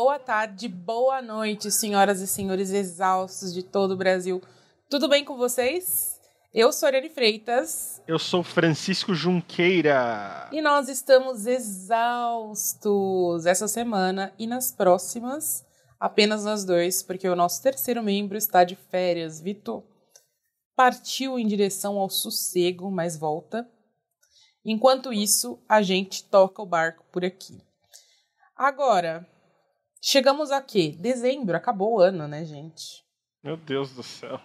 boa tarde, boa noite, senhoras e senhores exaustos de todo o Brasil. Tudo bem com vocês? Eu sou Ariane Freitas. Eu sou Francisco Junqueira. E nós estamos exaustos essa semana e nas próximas, apenas nós dois, porque o nosso terceiro membro está de férias. Vitor partiu em direção ao sossego, mas volta. Enquanto isso, a gente toca o barco por aqui. Agora, chegamos a quê? Dezembro, acabou o ano, né, gente? Meu Deus do céu.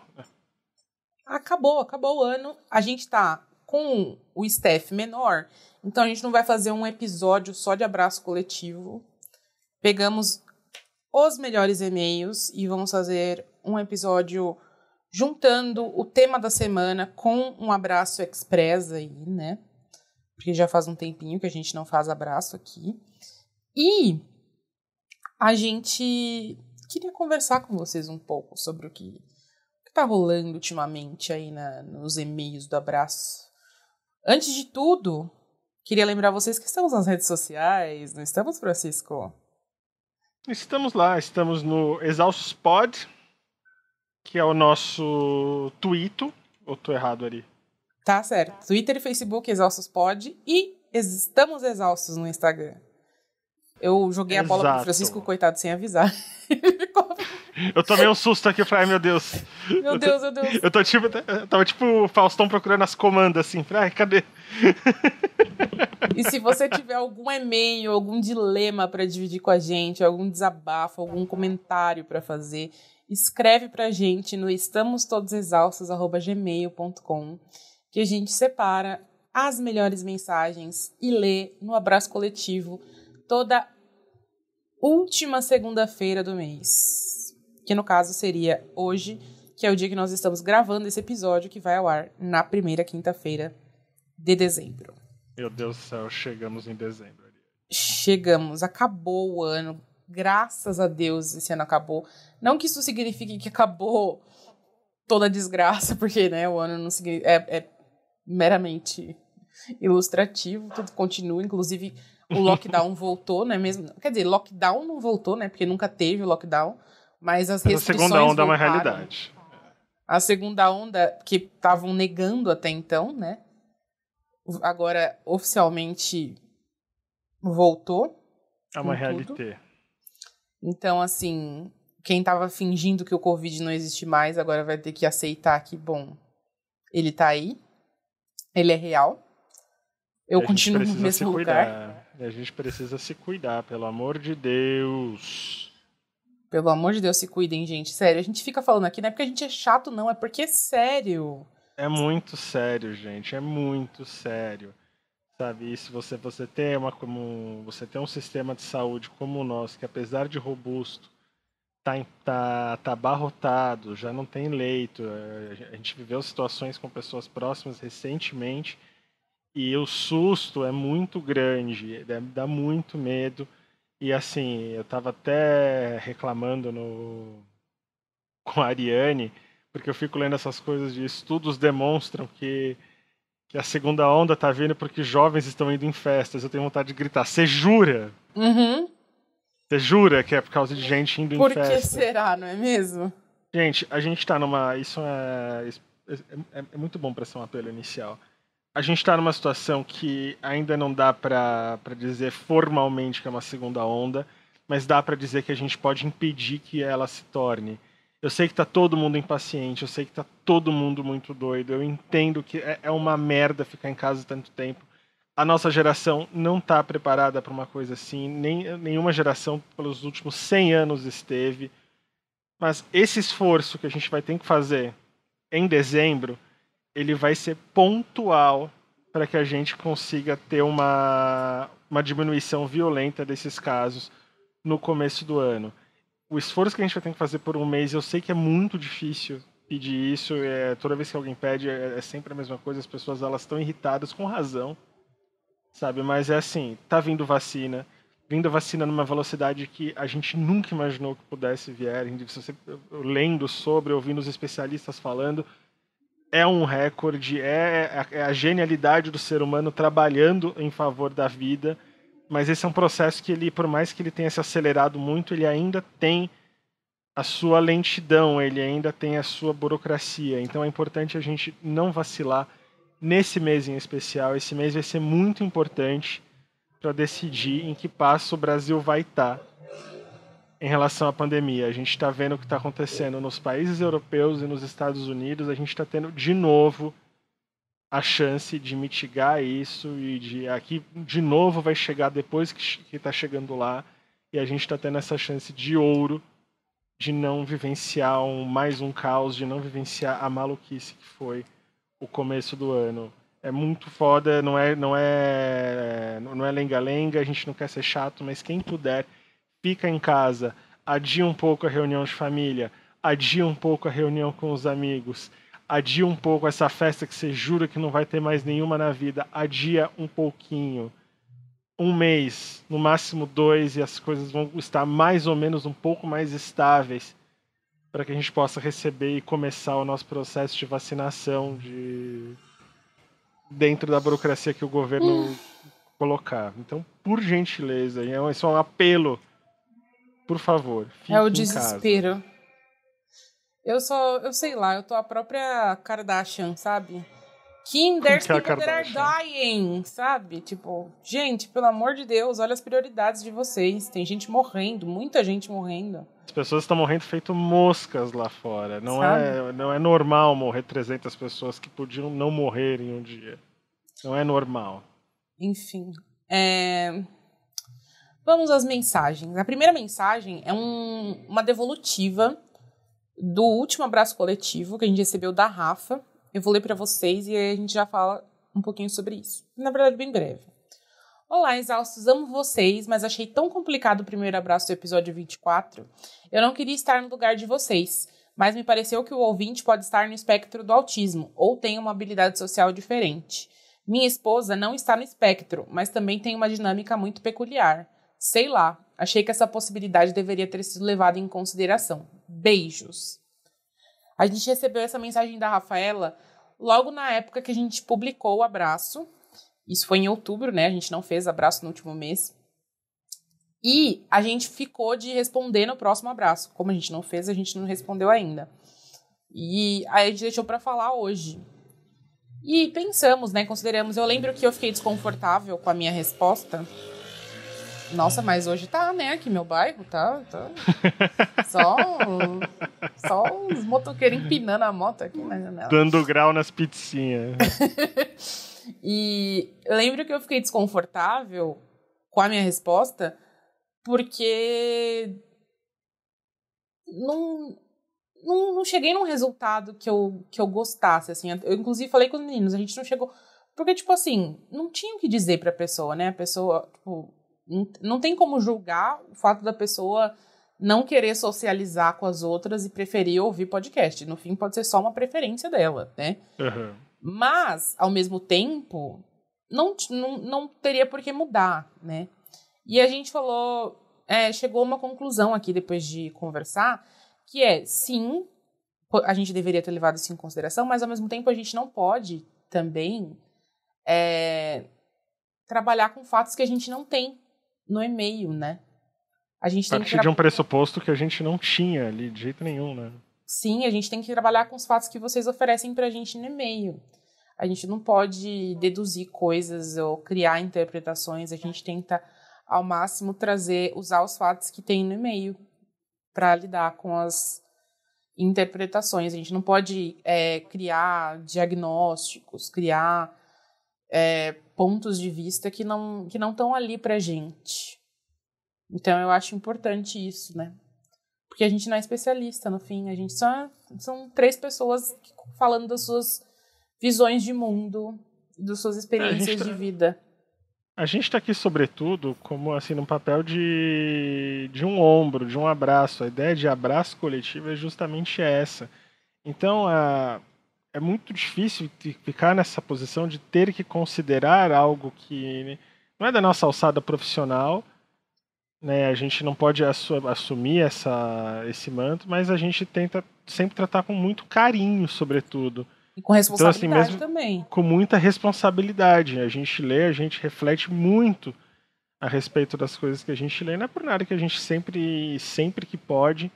Acabou o ano. A gente tá com o staff menor, então a gente não vai fazer um episódio só de abraço coletivo. Pegamos os melhores e-mails e vamos fazer um episódio juntando o tema da semana com um abraço express aí, né? Porque já faz um tempinho que a gente não faz abraço aqui. E a gente queria conversar com vocês um pouco sobre o que tá rolando ultimamente aí nos e-mails do abraço. Antes de tudo, queria lembrar vocês que estamos nas redes sociais, não estamos, Francisco? Estamos lá, estamos no Exaustos Pod, que é o nosso Twitter. Ou tô errado, Ari? Tá certo. Twitter e Facebook, Exaustos Pod, e estamos exaustos no Instagram. Eu joguei a bola pro Francisco, coitado, sem avisar. Eu tomei um susto aqui, eu falei, ai meu Deus. Meu Deus. Eu tava tipo o Faustão procurando as comandas, assim, ai, cadê? E se você tiver algum e-mail, algum dilema pra dividir com a gente, algum desabafo, algum comentário pra fazer, escreve pra gente no estamostodosexaustos@gmail.com, que a gente separa as melhores mensagens e lê no abraço coletivo toda última segunda-feira do mês, que no caso seria hoje, que é o dia que nós estamos gravando esse episódio, que vai ao ar na primeira quinta-feira de dezembro. Meu Deus do céu, chegamos em dezembro. Chegamos, acabou o ano, graças a Deus esse ano acabou. Não que isso signifique que acabou toda a desgraça, porque né, o ano não significa, é meramente ilustrativo, tudo continua, inclusive o lockdown voltou, não é mesmo? Quer dizer, lockdown não voltou, né? Porque nunca teve o lockdown, mas as restrições voltaram. A segunda onda voltaram. é uma realidade. A segunda onda, que estavam negando até então, né? Agora, oficialmente, voltou. É uma realidade. Então, assim, quem tava fingindo que o Covid não existe mais, agora vai ter que aceitar que, bom, ele tá aí, ele é real. Eu continuo no mesmo lugar. E a gente precisa se cuidar, pelo amor de Deus. Pelo amor de Deus, se cuidem, gente. Sério, a gente fica falando aqui, não é porque a gente é chato, não. É porque é sério. É muito sério, gente. É muito sério. Sabe, e se você tem você tem um sistema de saúde como o nosso, que apesar de robusto, tá abarrotado, já não tem leito. A gente viveu situações com pessoas próximas recentemente, e o susto é muito grande, dá muito medo. E assim, eu tava até reclamando com a Ariane, porque eu fico lendo essas coisas de estudos demonstram que a segunda onda tá vindo porque jovens estão indo em festas. Eu tenho vontade de gritar, você jura? Uhum. Você jura que é por causa de gente indo em festa? Por que será, não é mesmo? Gente, a gente tá numa... Isso é muito bom pra ser um apelo inicial. A gente está numa situação que ainda não dá para dizer formalmente que é uma segunda onda, mas dá para dizer que a gente pode impedir que ela se torne. Eu sei que está todo mundo impaciente, eu sei que está todo mundo muito doido, eu entendo que é uma merda ficar em casa tanto tempo. A nossa geração não está preparada para uma coisa assim, nenhuma geração pelos últimos 100 anos esteve. Mas esse esforço que a gente vai ter que fazer em dezembro, ele vai ser pontual para que a gente consiga ter uma diminuição violenta desses casos no começo do ano. O esforço que a gente vai ter que fazer por um mês, eu sei que é muito difícil pedir isso, toda vez que alguém pede é sempre a mesma coisa, as pessoas elas estão irritadas com razão, sabe? Mas é assim, tá vindo vacina numa velocidade que a gente nunca imaginou que pudesse vier, lendo sobre, ouvindo os especialistas falando, é um recorde, é a genialidade do ser humano trabalhando em favor da vida, Mas esse é um processo que ele, por mais que ele tenha se acelerado muito, ele ainda tem a sua lentidão, ele ainda tem a sua burocracia. Então é importante a gente não vacilar nesse mês em especial. Esse mês vai ser muito importante para decidir em que passo o Brasil vai estar em relação à pandemia. A gente está vendo o que está acontecendo nos países europeus e nos Estados Unidos. A gente está tendo de novo a chance de mitigar isso e de aqui de novo vai chegar depois que está chegando lá, e a gente está tendo essa chance de ouro de não vivenciar mais um caos, de não vivenciar a maluquice que foi o começo do ano. É muito foda, não é lenga-lenga, a gente não quer ser chato, mas quem puder, fica em casa, adia um pouco a reunião de família, adia um pouco a reunião com os amigos, adia um pouco essa festa que você jura que não vai ter mais nenhuma na vida, adia um pouquinho. Um mês, no máximo 2, e as coisas vão estar mais ou menos um pouco mais estáveis para que a gente possa receber e começar o nosso processo de vacinação dentro da burocracia que o governo colocar. Então, por gentileza, isso é um apelo, por favor, fique É o em desespero. casa. Eu sei lá, eu tô a própria Kardashian, sabe? Kim, there's people that are dying, sabe? Tipo, gente, pelo amor de Deus, olha as prioridades de vocês. Tem gente morrendo, muita gente morrendo. As pessoas estão morrendo feito moscas lá fora. Não é normal morrer 300 pessoas que podiam não morrer em um dia. Não é normal. Enfim. Vamos às mensagens. A primeira mensagem é uma devolutiva do último abraço coletivo que a gente recebeu da Rafa. Eu vou ler para vocês e aí a gente já fala um pouquinho sobre isso. Na verdade, bem breve. Olá, exaustos, amo vocês, mas achei tão complicado o primeiro abraço do episódio 24. Eu não queria estar no lugar de vocês, mas me pareceu que o ouvinte pode estar no espectro do autismo ou tem uma habilidade social diferente. Minha esposa não está no espectro, mas também tem uma dinâmica muito peculiar. Sei lá, achei que essa possibilidade deveria ter sido levada em consideração. Beijos. A gente recebeu essa mensagem da Rafaela logo na época que a gente publicou o abraço. Isso foi em outubro, né? A gente não fez abraço no último mês. E a gente ficou de responder no próximo abraço. Como a gente não fez, a gente não respondeu ainda. E aí a gente deixou pra falar hoje. E pensamos, né? Consideramos. Eu lembro que eu fiquei desconfortável com a minha resposta. Nossa, mas hoje tá, né? Aqui meu bairro, tá. Só uns motoqueiros empinando a moto aqui na janela. Dando grau nas pizzinhas. E eu lembro que eu fiquei desconfortável com a minha resposta porque não cheguei num resultado que eu gostasse, assim. Eu, inclusive, falei com os meninos, a gente não chegou... Porque, tipo assim, não tinha o que dizer pra pessoa, né? A pessoa, tipo... Não tem como julgar o fato da pessoa não querer socializar com as outras e preferir ouvir podcast. No fim, pode ser só uma preferência dela, né? Uhum. Mas, ao mesmo tempo, não teria por que mudar, né? E a gente falou... chegou a uma conclusão aqui, depois de conversar, que sim, a gente deveria ter levado isso em consideração, mas, ao mesmo tempo, a gente não pode também trabalhar com fatos que a gente não tem no e-mail, né? A gente tem partir de um pressuposto que a gente não tinha ali de jeito nenhum, né? Sim, a gente tem que trabalhar com os fatos que vocês oferecem pra gente no e-mail. A gente não pode deduzir coisas ou criar interpretações. A gente tenta, ao máximo, usar os fatos que tem no e-mail para lidar com as interpretações. A gente não pode criar diagnósticos, criar pontos de vista que não estão ali pra gente. Então, eu acho importante isso, né? Porque a gente não é especialista, no fim. A gente são 3 pessoas falando das suas visões de mundo, das suas experiências de vida. A gente está aqui, sobretudo, como assim, num papel de um ombro, de um abraço. A ideia de abraço coletivo é justamente essa. Então, é muito difícil ficar nessa posição de ter que considerar algo que não é da nossa alçada profissional, né? A gente não pode assumir esse manto, mas a gente tenta sempre tratar com muito carinho, sobretudo. E com responsabilidade então, assim, mesmo também. Com muita responsabilidade. A gente lê, a gente reflete muito a respeito das coisas que a gente lê. Não é por nada que a gente sempre que pode,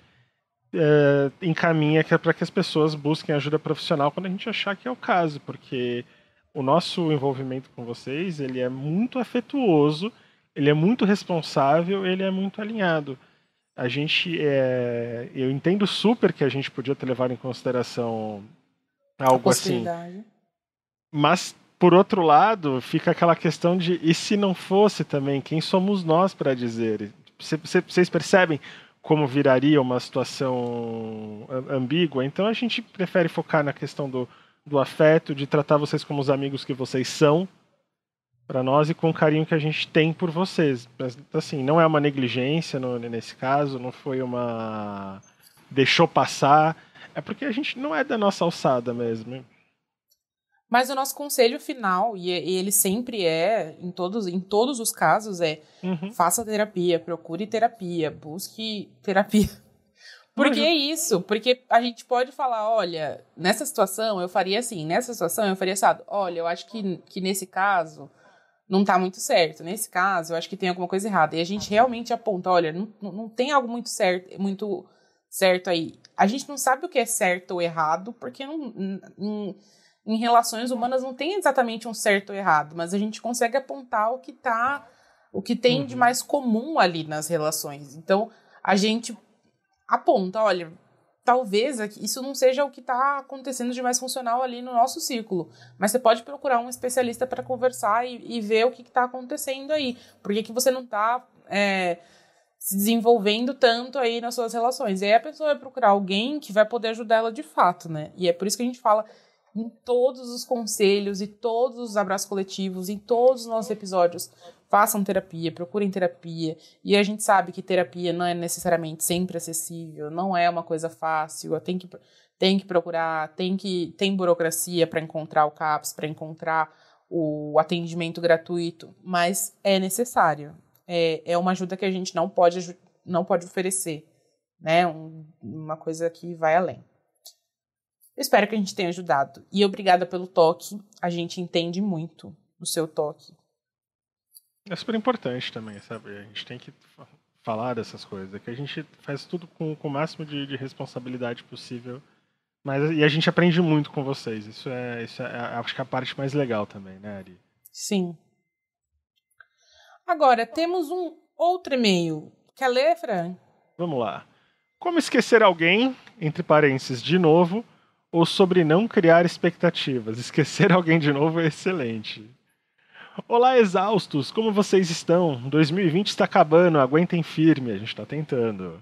encaminha para que as pessoas busquem ajuda profissional quando a gente achar que é o caso, porque o nosso envolvimento com vocês, ele é muito afetuoso, ele é muito responsável, ele é muito alinhado. A gente, eu entendo super que a gente podia ter levado em consideração algo assim, mas por outro lado, fica aquela questão de e se não fosse também, quem somos nós para dizer? Vocês percebem como viraria uma situação ambígua? Então a gente prefere focar na questão do afeto, de tratar vocês como os amigos que vocês são para nós e com o carinho que a gente tem por vocês. Assim, não é uma negligência nesse caso, não foi uma deixou passar, é porque a gente não é da nossa alçada mesmo. Mas o nosso conselho final, e ele sempre em todos os casos, faça terapia, procure terapia, busque terapia. Porque é isso, porque a gente pode falar, olha, nessa situação eu faria assim, nessa situação eu faria assado. Olha, eu acho que nesse caso não tá muito certo, nesse caso eu acho que tem alguma coisa errada. E a gente realmente aponta, olha, não tem algo muito certo aí. A gente não sabe o que é certo ou errado, porque em relações humanas não tem exatamente um certo ou errado, mas a gente consegue apontar o que tem de mais comum ali nas relações. Então, a gente aponta, olha, talvez isso não seja o que está acontecendo de mais funcional ali no nosso círculo, mas você pode procurar um especialista para conversar e ver o que está acontecendo aí. Por que você não está se desenvolvendo tanto aí nas suas relações? E aí a pessoa vai procurar alguém que vai poder ajudar ela de fato, né? E é por isso que a gente fala em todos os conselhos e todos os abraços coletivos, em todos os nossos episódios, façam terapia, procurem terapia. E a gente sabe que terapia não é necessariamente sempre acessível, não é uma coisa fácil, tem que procurar, tem burocracia para encontrar o CAPS, para encontrar o atendimento gratuito, mas é necessário. É uma ajuda que a gente não pode oferecer, né? Uma coisa que vai além. Eu espero que a gente tenha ajudado. E obrigada pelo toque. A gente entende muito o seu toque. É super importante também, sabe? A gente tem que falar dessas coisas. Que a gente faz tudo com o máximo de responsabilidade possível. E a gente aprende muito com vocês. Isso é acho que é a parte mais legal também, né, Ari? Sim. Agora, temos um outro e-mail. Quer ler, Fran? Vamos lá. Como esquecer alguém, entre parênteses, de novo, ou sobre não criar expectativas. Esquecer alguém de novo é excelente. Olá, exaustos, como vocês estão? 2020 está acabando, aguentem firme, a gente está tentando.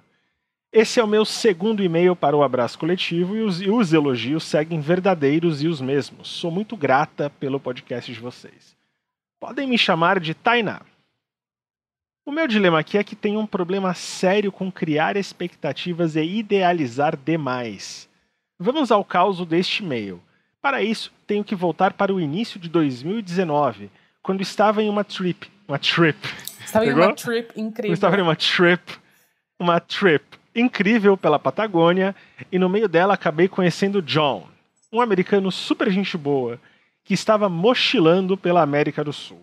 Esse é o meu segundo e-mail para o abraço coletivo e os elogios seguem verdadeiros e os mesmos. Sou muito grata pelo podcast de vocês. Podem me chamar de Tainá. O meu dilema aqui é que tenho um problema sério com criar expectativas e idealizar demais. Vamos ao causo deste e-mail. Para isso, tenho que voltar para o início de 2019, quando estava em uma trip. Estava em uma trip incrível. Estava em uma trip incrível pela Patagônia, e no meio dela acabei conhecendo John, um americano super gente boa, que estava mochilando pela América do Sul.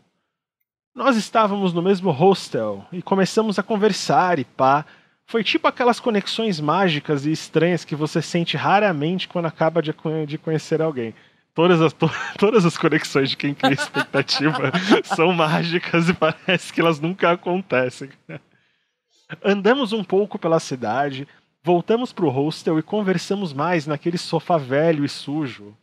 Nós estávamos no mesmo hostel e começamos a conversar e pá. Foi tipo aquelas conexões mágicas e estranhas que você sente raramente quando acaba de conhecer alguém. Todas as conexões de quem cria expectativa são mágicas e parece que elas nunca acontecem. Andamos um pouco pela cidade, voltamos pro hostel e conversamos mais naquele sofá velho e sujo.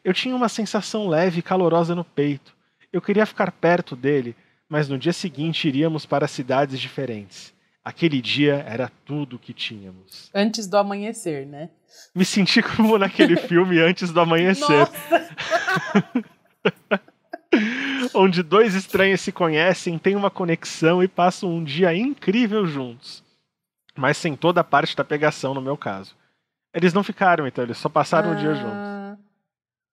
Eu tinha uma sensação leve e calorosa no peito. Eu queria ficar perto dele, mas no dia seguinte iríamos para cidades diferentes. Aquele dia era tudo o que tínhamos. Antes do amanhecer, né? Me senti como naquele filme Antes do Amanhecer. Onde dois estranhos se conhecem, têm uma conexão e passam um dia incrível juntos. Mas sem toda a parte da pegação, no meu caso. Eles não ficaram, então, eles só passaram o dia juntos.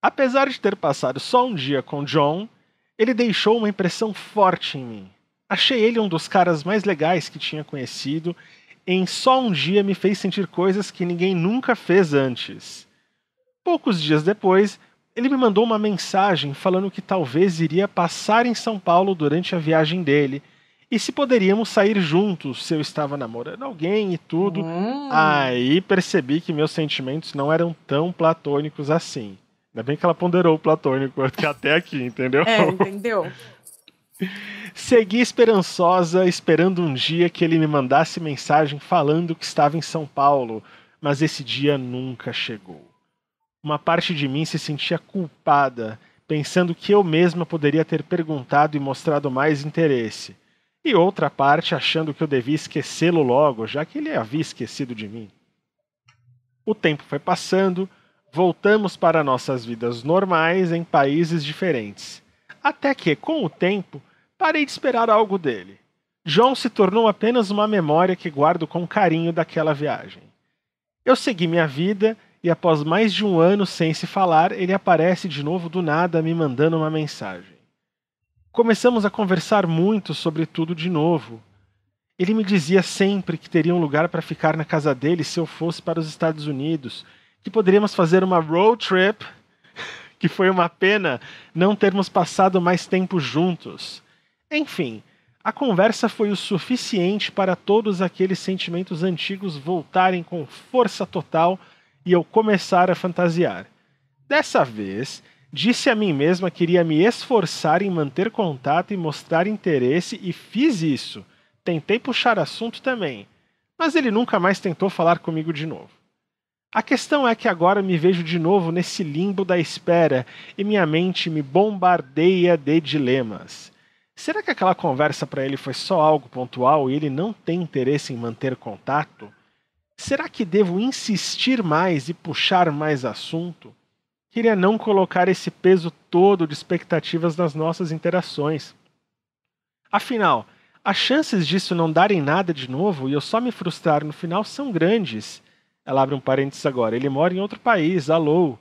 Apesar de ter passado só um dia com John, ele deixou uma impressão forte em mim. Achei ele um dos caras mais legais que tinha conhecido, e em só um dia me fez sentir coisas que ninguém nunca fez antes. Poucos dias depois, ele me mandou uma mensagem falando que talvez iria passar em São Paulo durante a viagem dele, e se poderíamos sair juntos, se eu estava namorando alguém e tudo. Aí percebi que meus sentimentos não eram tão platônicos assim. Ainda bem que ela ponderou o platônico até aqui, entendeu? Entendeu? Segui esperançosa, esperando um dia que ele me mandasse mensagem falando que estava em São Paulo, mas esse dia nunca chegou. Uma parte de mim se sentia culpada, pensando que eu mesma poderia ter perguntado e mostrado mais interesse, e outra parte achando que eu devia esquecê-lo logo, já que ele havia esquecido de mim. O tempo foi passando, voltamos para nossas vidas normais em países diferentes, até que, com o tempo, parei de esperar algo dele. João se tornou apenas uma memória que guardo com carinho daquela viagem. Eu segui minha vida e após mais de um ano sem se falar, ele aparece de novo do nada me mandando uma mensagem. Começamos a conversar muito sobre tudo de novo. Ele me dizia sempre que teria um lugar para ficar na casa dele se eu fosse para os Estados Unidos, que poderíamos fazer uma road trip, que foi uma pena não termos passado mais tempo juntos. Enfim, a conversa foi o suficiente para todos aqueles sentimentos antigos voltarem com força total e eu começar a fantasiar. Dessa vez, disse a mim mesma que iria me esforçar em manter contato e mostrar interesse e fiz isso. Tentei puxar assunto também, mas ele nunca mais tentou falar comigo de novo. A questão é que agora me vejo de novo nesse limbo da espera e minha mente me bombardeia de dilemas. Será que aquela conversa para ele foi só algo pontual e ele não tem interesse em manter contato? Será que devo insistir mais e puxar mais assunto? Queria não colocar esse peso todo de expectativas nas nossas interações. Afinal, as chances disso não darem nada de novo e eu só me frustrar no final são grandes. Ela abre um parênteses agora. Ele mora em outro país, alô.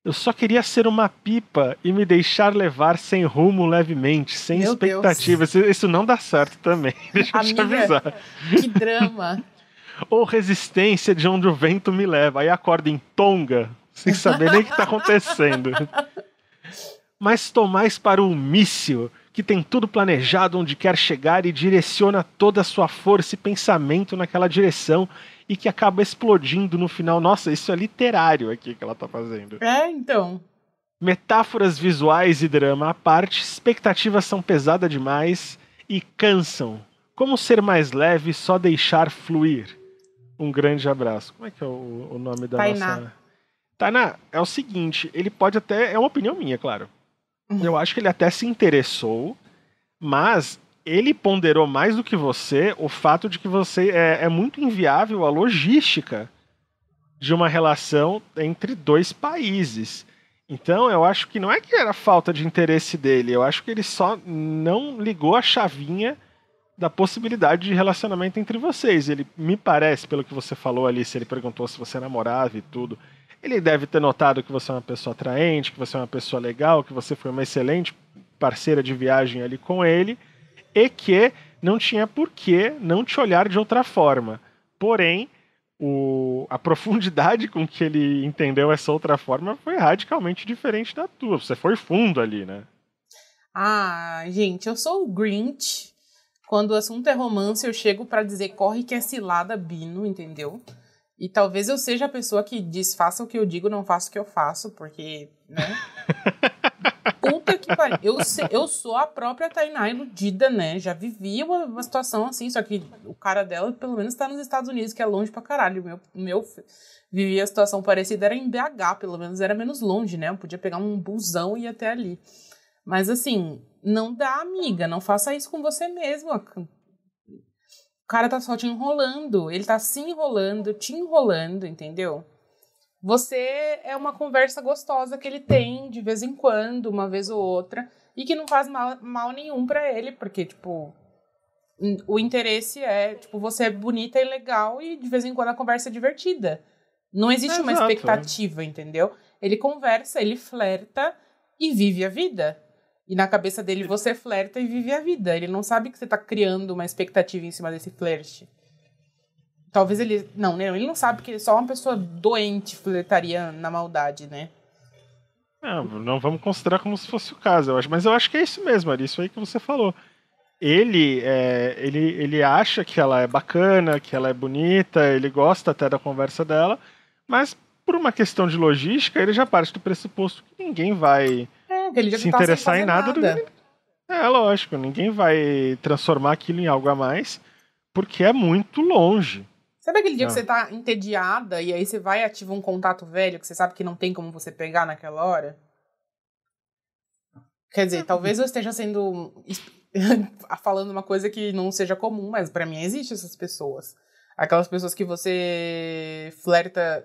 Eu só queria ser uma pipa e me deixar levar sem rumo levemente, sem Meu expectativas. Isso não dá certo também, deixa eu te avisar. Que drama. Ou resistência de onde o vento me leva. Aí acorda em Tonga, sem saber nem o que está acontecendo. Mas estou mais para um míssil, que tem tudo planejado onde quer chegar e direciona toda a sua força e pensamento naquela direção e que acaba explodindo no final. Nossa, isso é literário aqui que ela está fazendo. Então. Metáforas visuais e drama à parte, expectativas são pesadas demais e cansam. Como ser mais leve e só deixar fluir? Um grande abraço. Como é que é o nome da nossa... Tainá, é o seguinte, ele pode até... É uma opinião minha, claro. Eu acho que ele até se interessou, mas ele ponderou mais do que você o fato de que você é muito inviável a logística de uma relação entre dois países. Então, eu acho que não é que era falta de interesse dele, eu acho que ele só não ligou a chavinha da possibilidade de relacionamento entre vocês. Ele me parece, pelo que você falou ali, se ele perguntou se você namorava e tudo, ele deve ter notado que você é uma pessoa atraente, que você é uma pessoa legal, que você foi uma excelente parceira de viagem ali com ele, e que não tinha por que não te olhar de outra forma. Porém, a profundidade com que ele entendeu essa outra forma foi radicalmente diferente da tua. Você foi fundo ali, né? Gente, eu sou o Grinch. Quando o assunto é romance, eu chego pra dizer corre que é cilada, Bino, entendeu? E talvez eu seja a pessoa que diz faça o que eu digo, não faça o que eu faço, porque, né? Puta que pariu. Eu sou a própria Tainá iludida, né? Já vivi uma situação assim, só que o cara dela, pelo menos, tá nos Estados Unidos, que é longe pra caralho. Meu vivi a situação parecida, era em BH, pelo menos era menos longe, né? Eu podia pegar um busão e ir até ali. Mas, assim, não dá, amiga. Não faça isso com você mesma. O cara tá só te enrolando. Ele tá se enrolando, te enrolando, entendeu? Você é uma conversa gostosa que ele tem de vez em quando, uma vez ou outra, e que não faz mal nenhum pra ele, porque, tipo, o interesse é, tipo, você é bonita e legal e de vez em quando a conversa é divertida. Não existe uma expectativa, entendeu? Ele conversa, ele flerta e vive a vida. E na cabeça dele você flerta e vive a vida. Ele não sabe que você tá criando uma expectativa em cima desse flerte. Talvez ele... Não, ele não sabe que só uma pessoa doente flertaria na maldade, né? Não vamos considerar como se fosse o caso, eu acho. Mas eu acho que é isso mesmo, Ari, isso aí que você falou. ele acha que ela é bacana, que ela é bonita, ele gosta até da conversa dela, mas por uma questão de logística, ele já parte do pressuposto que ninguém vai Aquele dia se que tá sem interessar fazer em nada. nada. Lógico, ninguém vai transformar aquilo em algo a mais, porque é muito longe. Sabe aquele dia que você tá entediada e aí você vai e ativa um contato velho que você sabe que não tem como você pegar naquela hora? Quer dizer, talvez eu esteja sendo... falando uma coisa que não seja comum, mas pra mim existem essas pessoas. Aquelas pessoas que você flerta...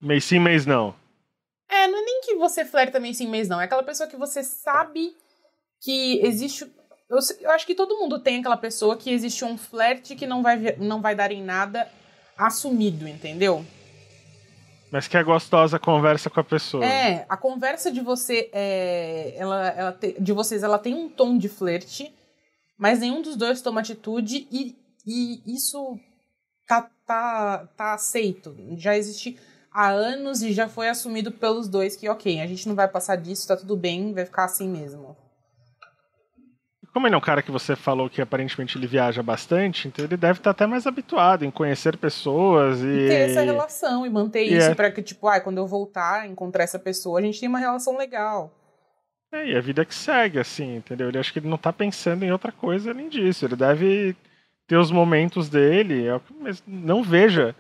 Mês sim, mês não. Não é nem que você flerta mês sim, mês não. É aquela pessoa que você sabe que existe... Eu acho que todo mundo tem aquela pessoa que existe um flerte que não vai dar em nada assumido, entendeu? Mas que é gostosa a conversa com a pessoa. A conversa de você, de vocês, ela tem um tom de flerte, mas nenhum dos dois toma atitude e isso tá aceito. Já existe há anos e já foi assumido pelos dois que, ok, a gente não vai passar disso, tá tudo bem, vai ficar assim mesmo. Como ele é um cara que você falou que aparentemente ele viaja bastante, então ele deve estar até mais habituado em conhecer pessoas e ter essa relação e manter isso pra que, tipo, quando eu voltar, encontrar essa pessoa, a gente tem uma relação legal. E a vida que segue, assim, entendeu? Ele acho que ele não tá pensando em outra coisa além disso. Ele deve ter os momentos dele, mas não veja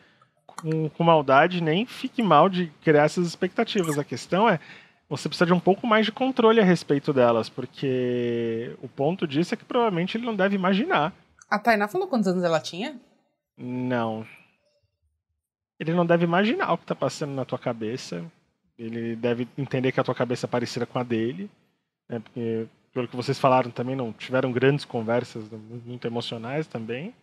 com maldade, nem fique mal de criar essas expectativas. A questão é, você precisa de um pouco mais de controle a respeito delas, porque o ponto disso é que provavelmente ele não deve imaginar. A Tainá falou quantos anos ela tinha? Não. Ele não deve imaginar o que tá passando na tua cabeça. Ele deve entender que a tua cabeça é parecida com a dele, né? Porque, pelo que vocês falaram também, não tiveram grandes conversas muito emocionais também.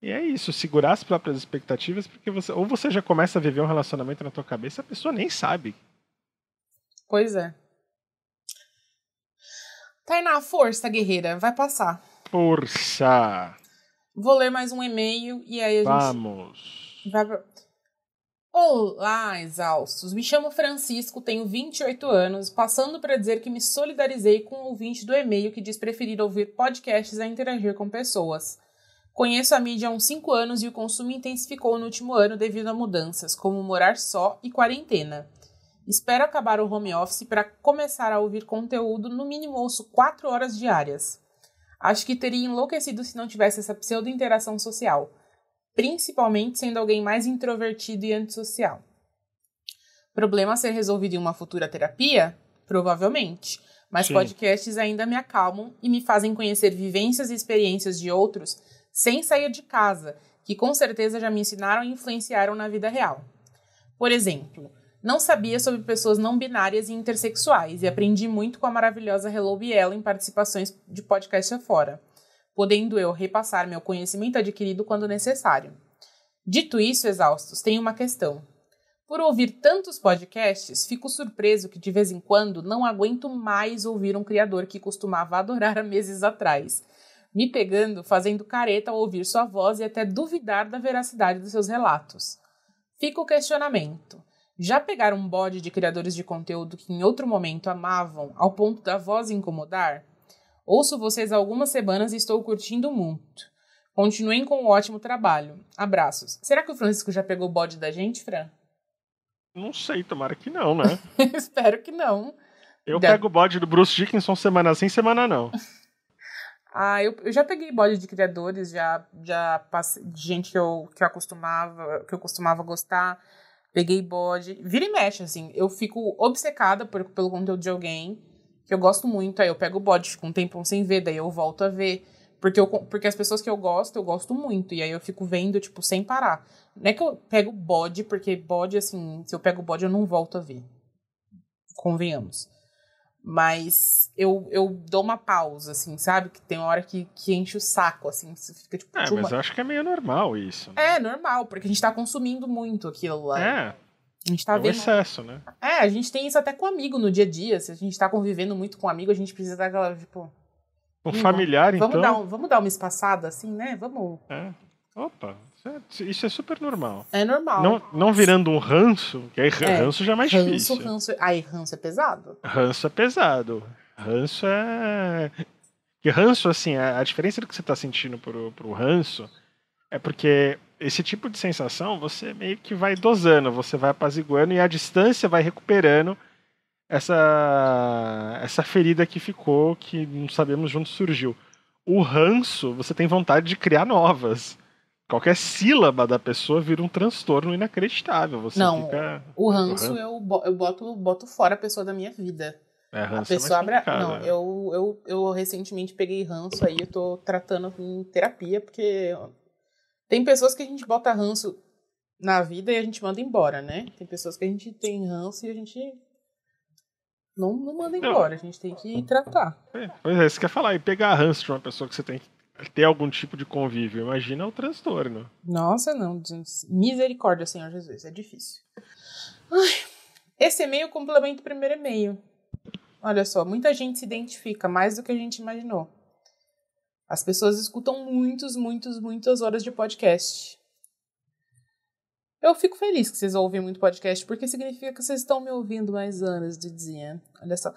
E é isso, segurar as próprias expectativas, porque você já começa a viver um relacionamento na tua cabeça, a pessoa nem sabe. Pois é. Tainá, força, guerreira, vai passar. Força! Vou ler mais um e-mail e aí a gente... Vamos! Olá, exaustos. Me chamo Francisco, tenho 28 anos, passando para dizer que me solidarizei com o ouvinte do e-mail que diz preferir ouvir podcasts a interagir com pessoas. Conheço a mídia há uns 5 anos e o consumo intensificou no último ano devido a mudanças, como morar só e quarentena. Espero acabar o home office para começar a ouvir conteúdo, no mínimo ouço 4 horas diárias. Acho que teria enlouquecido se não tivesse essa pseudo-interação social, principalmente sendo alguém mais introvertido e antissocial. Problema a ser resolvido em uma futura terapia? Provavelmente, mas Sim. Podcasts ainda me acalmam e me fazem conhecer vivências e experiências de outros sem sair de casa, que com certeza já me ensinaram e influenciaram na vida real. Por exemplo, não sabia sobre pessoas não binárias e intersexuais e aprendi muito com a maravilhosa Hello Bielo em participações de podcast afora, podendo eu repassar meu conhecimento adquirido quando necessário. Dito isso, exaustos, tenho uma questão. Por ouvir tantos podcasts, fico surpreso que de vez em quando não aguento mais ouvir um criador que costumava adorar há meses atrás, me pegando, fazendo careta ao ouvir sua voz e até duvidar da veracidade dos seus relatos. Fica o questionamento. Já pegaram um bode de criadores de conteúdo que em outro momento amavam, ao ponto da voz incomodar? Ouço vocês há algumas semanas e estou curtindo muito. Continuem com um ótimo trabalho. Abraços. Será que o Francisco já pegou o bode da gente, Fran? Não sei, tomara que não, né? Espero que não. Eu pego o bode do Bruce Dickinson semana sim, semana não. Eu já peguei bode de criadores, já passei de gente que eu costumava gostar. Peguei bode. Vira e mexe, assim. Eu fico obcecada pelo conteúdo de alguém que eu gosto muito. Aí eu pego o bode, fico um tempão sem ver, daí eu volto a ver. Porque as pessoas que eu gosto muito. E aí eu fico vendo, tipo, sem parar. Não é que eu pego bode, porque bode, assim, se eu pego bode, eu não volto a ver. Convenhamos. Mas eu dou uma pausa, assim, sabe? Que tem uma hora que enche o saco, assim. Você fica, tipo, mas eu acho que é meio normal isso. Né? É normal, porque a gente tá consumindo muito aquilo lá. A gente tá vendo... excesso, né? A gente tem isso até com amigo no dia a dia. Se a gente tá convivendo muito com amigo, a gente precisa daquela, tipo... Um familiar, então... Vamos dar uma espaçada, assim, né? Vamos... Opa, isso é super normal. É normal. Não virando um ranço, que aí ranço já é mais difícil. Ranço é pesado. Ranço é pesado. Ranço é... Que ranço, assim, a diferença do que você tá sentindo pro ranço é porque esse tipo de sensação você meio que vai dosando, você vai apaziguando e a distância vai recuperando essa ferida que ficou, que não sabemos de onde surgiu. O ranço, você tem vontade de criar novas. Qualquer sílaba da pessoa vira um transtorno inacreditável. Você Não, fica. o ranço eu boto fora a pessoa da minha vida. A Ranço pessoa é mais abre. Não, complicado. eu recentemente peguei ranço aí, eu tô tratando em terapia, porque tem pessoas que a gente bota ranço na vida e a gente manda embora, né? Tem pessoas que a gente tem ranço e a gente não manda embora, a gente tem que tratar. Pois é, você quer falar, e pegar ranço de uma pessoa que você tem que ter algum tipo de convívio, imagina o transtorno. Nossa, não, misericórdia, Senhor Jesus, é difícil. Ai, esse e-mail complementa o primeiro e-mail. Olha só, muita gente se identifica, mais do que a gente imaginou. As pessoas escutam muitas horas de podcast. Eu fico feliz que vocês ouvem muito podcast, porque significa que vocês estão me ouvindo mais anos, Didizinha. Olha só.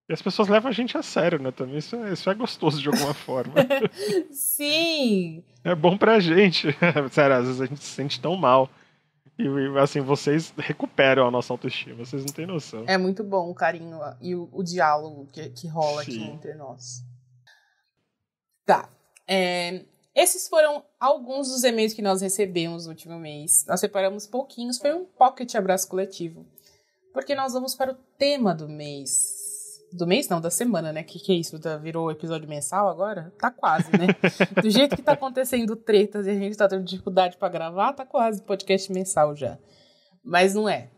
E as pessoas levam a gente a sério, né? Também isso é gostoso de alguma forma. Sim! É bom pra gente. Sério, às vezes a gente se sente tão mal. E assim, vocês recuperam a nossa autoestima, vocês não têm noção. É muito bom o carinho e o diálogo que rola Sim. aqui entre nós. Tá. Esses foram alguns dos e-mails que nós recebemos no último mês. Nós separamos pouquinhos, foi um pocket abraço coletivo. Porque nós vamos para o tema do mês. Do mês não, da semana, né? Que é isso? Virou episódio mensal agora? Tá quase, né? Do jeito que tá acontecendo tretas e a gente tá tendo dificuldade pra gravar, tá quase podcast mensal já. Mas não é.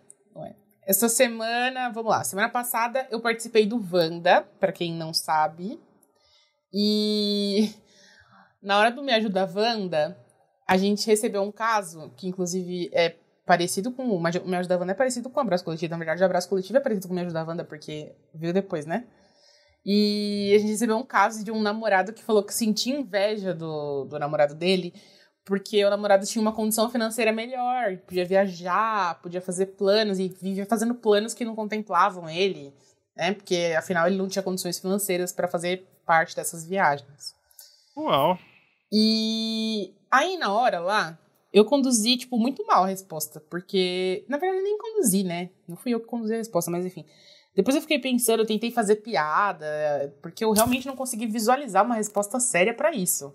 Essa semana, vamos lá. Semana passada eu participei do Wanda, pra quem não sabe. E na hora do Me Ajuda Wanda, a gente recebeu um caso que inclusive é parecido com o Me Ajuda Wanda, é parecido com o Abraço Coletivo. Na verdade, o Abraço Coletivo é parecido com o Me Ajuda Wanda, porque veio depois, né? E a gente recebeu um caso de um namorado que falou que sentia inveja do namorado dele, porque o namorado tinha uma condição financeira melhor, podia viajar, podia fazer planos, e vivia fazendo planos que não contemplavam ele, né? Porque, afinal, ele não tinha condições financeiras para fazer parte dessas viagens. Uau! E aí, na hora lá, eu conduzi, tipo, muito mal a resposta, porque, na verdade, eu nem conduzi, né? Não fui eu que conduzi a resposta, mas enfim. Depois eu fiquei pensando, eu tentei fazer piada, porque eu realmente não consegui visualizar uma resposta séria pra isso.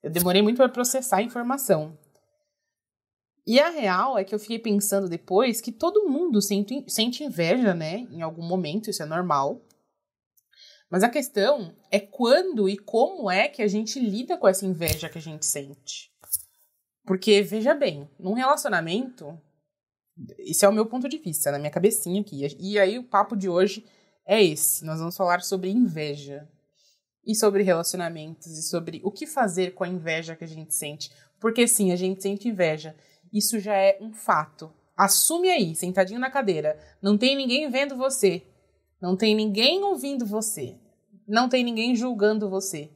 Eu demorei muito pra processar a informação. E a real é que eu fiquei pensando depois que todo mundo sente inveja, né? Em algum momento, isso é normal. Mas a questão é quando e como é que a gente lida com essa inveja que a gente sente. Porque, veja bem, num relacionamento, esse é o meu ponto de vista, na minha cabecinha aqui. E aí o papo de hoje é esse. Nós vamos falar sobre inveja. E sobre relacionamentos. E sobre o que fazer com a inveja que a gente sente. Porque sim, a gente sente inveja. Isso já é um fato. Assume aí, sentadinho na cadeira. Não tem ninguém vendo você. Não tem ninguém ouvindo você. Não tem ninguém julgando você.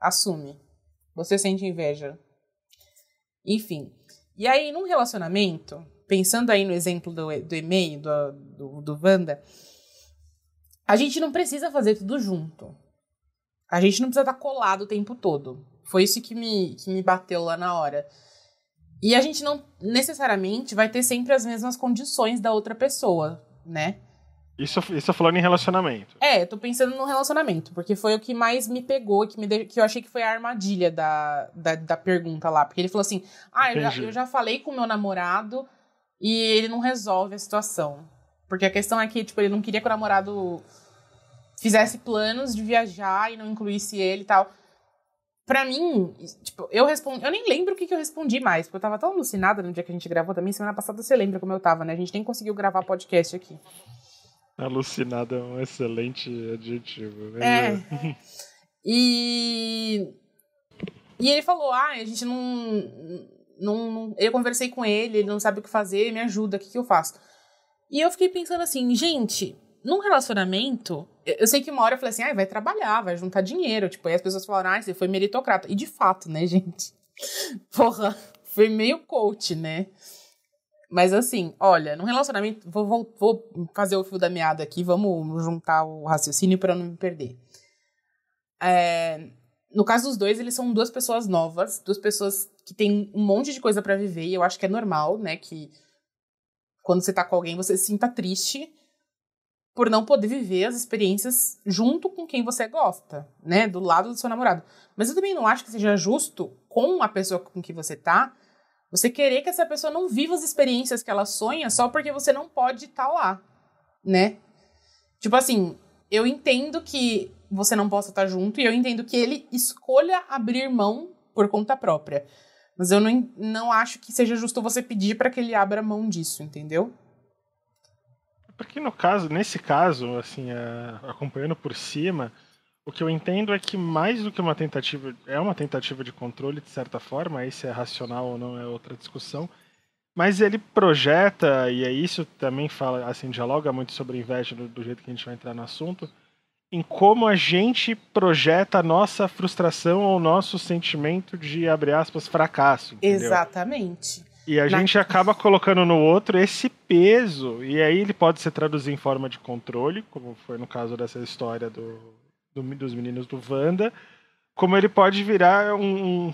Assume. Você sente inveja. Enfim. E aí, num relacionamento, pensando aí no exemplo do e-mail, do Wanda, a gente não precisa fazer tudo junto. A gente não precisa estar colado o tempo todo. Foi isso que me bateu lá na hora. E a gente não necessariamente vai ter sempre as mesmas condições da outra pessoa, né? Isso falando em relacionamento. Eu tô pensando no relacionamento, porque foi o que mais me pegou, que eu achei que foi a armadilha da pergunta lá. Porque ele falou assim, eu já falei com o meu namorado e ele não resolve a situação. Porque a questão é que, tipo, ele não queria que o namorado fizesse planos de viajar e não incluísse ele e tal. Pra mim, tipo, eu nem lembro o que eu respondi mais, porque eu tava tão alucinada no dia que a gente gravou também. Semana passada você lembra como eu tava, né? A gente nem conseguiu gravar podcast aqui. Alucinada é um excelente adjetivo. Né? E ele falou, a gente não... Eu conversei com ele não sabe o que fazer, me ajuda, o que eu faço? E eu fiquei pensando assim, gente, num relacionamento, eu sei que uma hora eu falei assim, vai trabalhar, vai juntar dinheiro, tipo, aí as pessoas falaram, você foi meritocrata. E de fato, né, gente? Porra, foi meio coach, né? Mas assim, olha, num relacionamento, vou fazer o fio da meada aqui, vamos juntar o raciocínio para não me perder. No caso dos dois, eles são duas pessoas novas, duas pessoas que têm um monte de coisa pra viver, e eu acho que é normal, né, que quando você tá com alguém, você se sinta triste por não poder viver as experiências junto com quem você gosta, né, do lado do seu namorado. Mas eu também não acho que seja justo com a pessoa com que você tá, você querer que essa pessoa não viva as experiências que ela sonha só porque você não pode estar lá, né? Tipo assim, eu entendo que você não possa estar junto e eu entendo que ele escolha abrir mão por conta própria. Mas eu não acho que seja justo você pedir pra que ele abra mão disso, entendeu? Porque nesse caso, assim, acompanhando por cima, o que eu entendo é que mais do que uma tentativa, é uma tentativa de controle, de certa forma, aí se é racional ou não é outra discussão, mas ele projeta, e é isso também fala, assim, dialoga muito sobre inveja do jeito que a gente vai entrar no assunto, em como a gente projeta a nossa frustração ou o nosso sentimento de, abre aspas, fracasso, entendeu? Exatamente. E a gente acaba colocando no outro esse peso, e aí ele pode se traduzir em forma de controle, como foi no caso dessa história dos meninos do Wanda, como ele pode virar um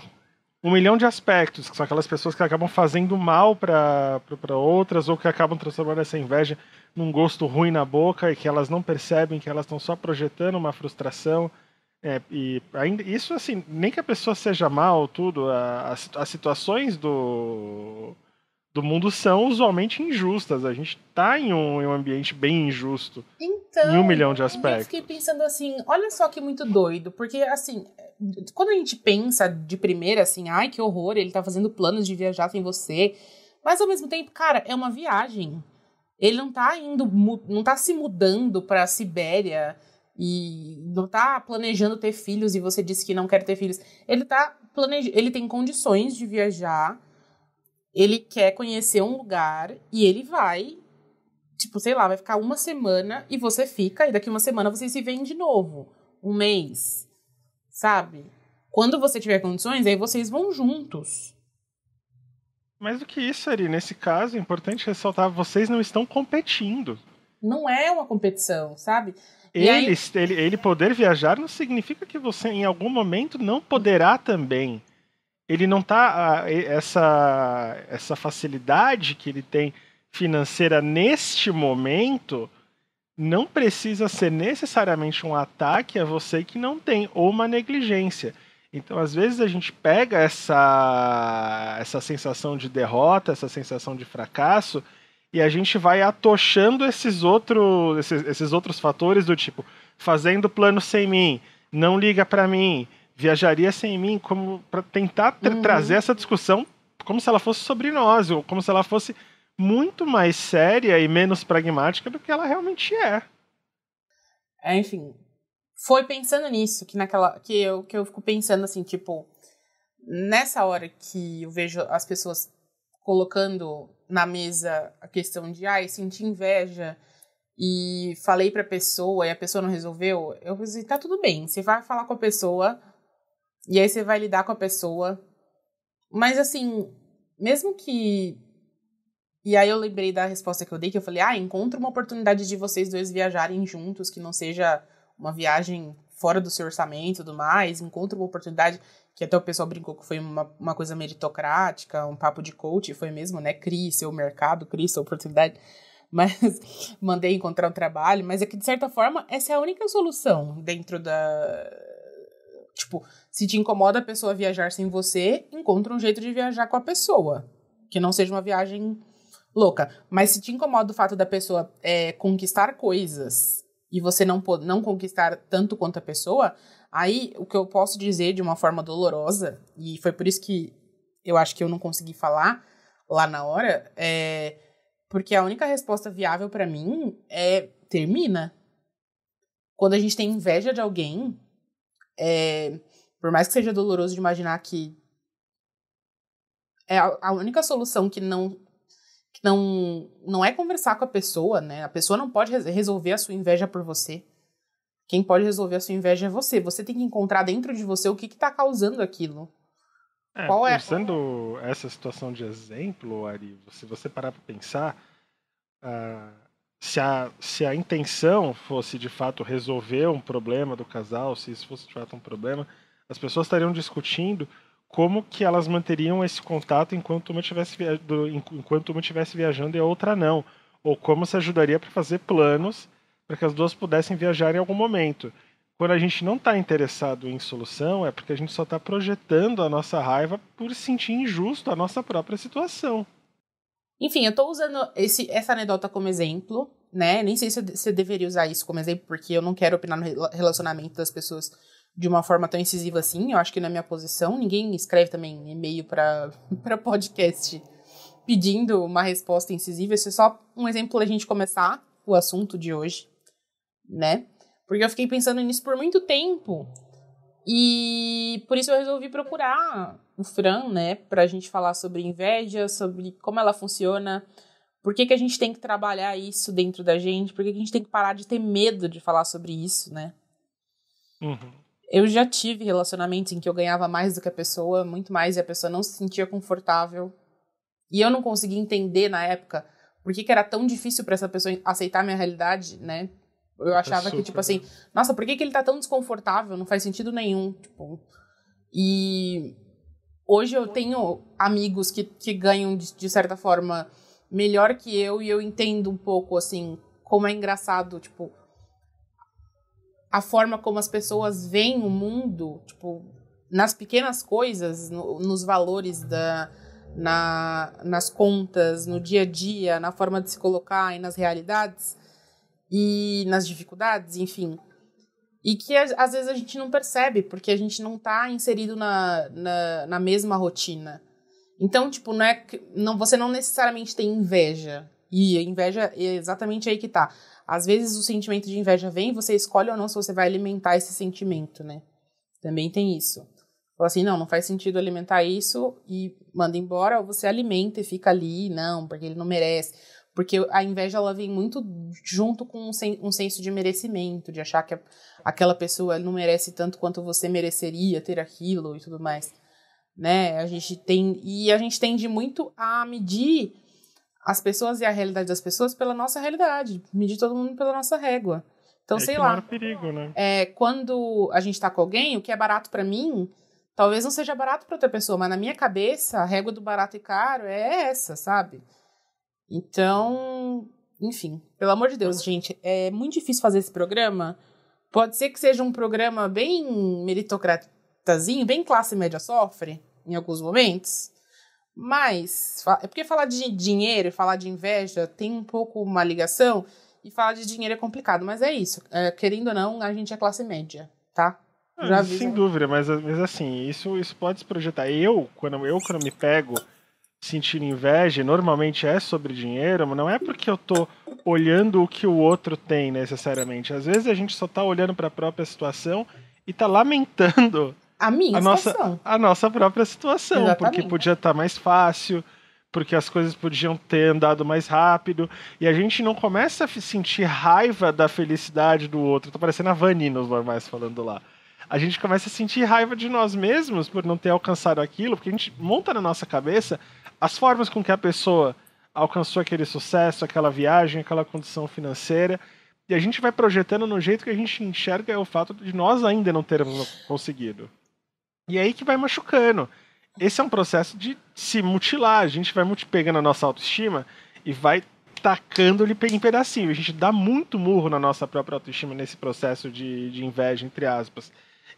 milhão de aspectos, que são aquelas pessoas que acabam fazendo mal para outras, ou que acabam transformando essa inveja num gosto ruim na boca, e que elas não percebem que elas estão só projetando uma frustração. E ainda isso, assim, nem que a pessoa seja mal, tudo, as situações do mundo são usualmente injustas. A gente está em um ambiente bem injusto. Então, em 1 milhão de eu aspectos. fiquei pensando assim, olha só que muito doido, porque assim, quando a gente pensa de primeira assim, ai que horror, ele tá fazendo planos de viajar sem você, mas ao mesmo tempo, cara, é uma viagem. Ele não tá não tá se mudando pra Sibéria e não tá planejando ter filhos e você disse que não quer ter filhos. Ele tá ele tem condições de viajar, ele quer conhecer um lugar e ele vai, tipo, sei lá, vai ficar uma semana e você fica, e daqui uma semana vocês se veem de novo. Um mês, sabe? Quando você tiver condições, aí vocês vão juntos. Mais do que isso, Ari, nesse caso, é importante ressaltar, vocês não estão competindo. Não é uma competição, sabe? Ele poder viajar não significa que você, em algum momento, não poderá também. Ele não tá. Essa facilidade que ele tem financeira neste momento não precisa ser necessariamente um ataque a você que não tem, ou uma negligência. Então, às vezes, a gente pega essa sensação de derrota, essa sensação de fracasso, e a gente vai atochando esses outros fatores do tipo, fazendo plano sem mim, não liga para mim, viajaria sem mim, como para tentar trazer essa discussão como se ela fosse sobre nós, ou como se ela fosse muito mais séria e menos pragmática do que ela realmente é. Enfim, foi pensando nisso, que eu fico pensando assim, tipo, nessa hora que eu vejo as pessoas colocando na mesa a questão de, senti inveja e falei pra pessoa e a pessoa não resolveu, eu pensei, tá tudo bem, você vai falar com a pessoa e aí você vai lidar com a pessoa, mas assim, mesmo que... E aí eu lembrei da resposta que eu dei, que eu falei, encontra uma oportunidade de vocês dois viajarem juntos, que não seja uma viagem fora do seu orçamento e tudo mais, encontra uma oportunidade, que até o pessoal brincou que foi uma coisa meritocrática, um papo de coach, foi mesmo, né, crie seu mercado, crie sua oportunidade, mas mandei encontrar um trabalho, mas é que de certa forma essa é a única solução dentro da... Tipo, se te incomoda a pessoa viajar sem você, encontra um jeito de viajar com a pessoa, que não seja uma viagem louca. Mas se te incomoda o fato da pessoa conquistar coisas e você não conquistar tanto quanto a pessoa, aí o que eu posso dizer de uma forma dolorosa, e foi por isso que eu acho que eu não consegui falar lá na hora, porque a única resposta viável pra mim é termina. Quando a gente tem inveja de alguém, por mais que seja doloroso de imaginar que é a única solução que não é conversar com a pessoa, né? A pessoa não pode resolver a sua inveja por você. Quem pode resolver a sua inveja é você. Você tem que encontrar dentro de você o que tá causando aquilo. Usando essa situação de exemplo, Ari, se você parar para pensar, se a intenção fosse de fato resolver um problema do casal, se isso fosse de fato um problema, as pessoas estariam discutindo como que elas manteriam esse contato enquanto enquanto uma estivesse viajando e a outra não, ou como se ajudaria para fazer planos para que as duas pudessem viajar em algum momento. Quando a gente não está interessado em solução, é porque a gente só está projetando a nossa raiva por sentir injusto a nossa própria situação. Enfim, eu tô usando essa anedota como exemplo, né? Nem sei se eu deveria usar isso como exemplo, porque eu não quero opinar no relacionamento das pessoas de uma forma tão incisiva assim. Eu acho que na minha posição, ninguém escreve também e-mail para podcast pedindo uma resposta incisiva. Isso é só um exemplo pra gente começar o assunto de hoje, né? Porque eu fiquei pensando nisso por muito tempo. E por isso eu resolvi procurar o Fran, né, pra gente falar sobre inveja, sobre como ela funciona, por que a gente tem que trabalhar isso dentro da gente, por que a gente tem que parar de ter medo de falar sobre isso, né? Uhum. Eu já tive relacionamentos em que eu ganhava mais do que a pessoa, muito mais, e a pessoa não se sentia confortável. E eu não conseguia entender na época por que era tão difícil pra essa pessoa aceitar a minha realidade, né? Eu achava que, tipo assim, nossa, por que ele tá tão desconfortável? Não faz sentido nenhum, tipo. E hoje eu tenho amigos que ganham, de certa forma, melhor que eu, e eu entendo um pouco, assim, como é engraçado, tipo, a forma como as pessoas veem o mundo, tipo, nas pequenas coisas, nos valores nas contas, no dia a dia, na forma de se colocar e nas realidades e nas dificuldades, enfim. E que às vezes a gente não percebe, porque a gente não tá inserido na mesma rotina. Então, tipo, você não necessariamente tem inveja. E a inveja é exatamente aí que tá. Às vezes o sentimento de inveja vem, você escolhe ou não se você vai alimentar esse sentimento, né? Também tem isso. Fala assim, não faz sentido alimentar isso e manda embora, ou você alimenta e fica ali, não, porque ele não merece. Porque a inveja, ela vem muito junto com um senso de merecimento, de achar que aquela pessoa não merece tanto quanto você mereceria ter aquilo e tudo mais, né? A gente tende muito a medir as pessoas e a realidade das pessoas pela nossa realidade, medir todo mundo pela nossa régua. Então, sei lá. Mora o perigo, né? Quando a gente tá com alguém, o que é barato pra mim, talvez não seja barato pra outra pessoa, mas na minha cabeça, a régua do barato e caro é essa, sabe? Então, enfim, pelo amor de Deus, gente, é muito difícil fazer esse programa. Pode ser que seja um programa bem meritocratazinho, bem classe média sofre, em alguns momentos. Mas, é porque falar de dinheiro e falar de inveja tem um pouco uma ligação, e falar de dinheiro é complicado, mas é isso. Querendo ou não, a gente é classe média, tá? Já aviso. Sem dúvida, mas assim, isso pode se projetar. Quando me pego sentindo inveja, normalmente é sobre dinheiro, mas não é porque eu tô olhando o que o outro tem necessariamente. Às vezes a gente só tá olhando para a própria situação e tá lamentando a nossa própria situação. Exatamente. Porque podia estar mais fácil, porque as coisas podiam ter andado mais rápido, e a gente não começa a sentir raiva da felicidade do outro. Tô parecendo a Vani nos normais falando lá. A gente começa a sentir raiva de nós mesmos por não ter alcançado aquilo, porque a gente monta na nossa cabeça as formas com que a pessoa alcançou aquele sucesso, aquela viagem, aquela condição financeira, e a gente vai projetando no jeito que a gente enxerga o fato de nós ainda não termos conseguido. E é aí que vai machucando. Esse é um processo de se mutilar. A gente vai pegando a nossa autoestima e vai tacando-lhe em pedacinho. A gente dá muito murro na nossa própria autoestima nesse processo de inveja, entre aspas.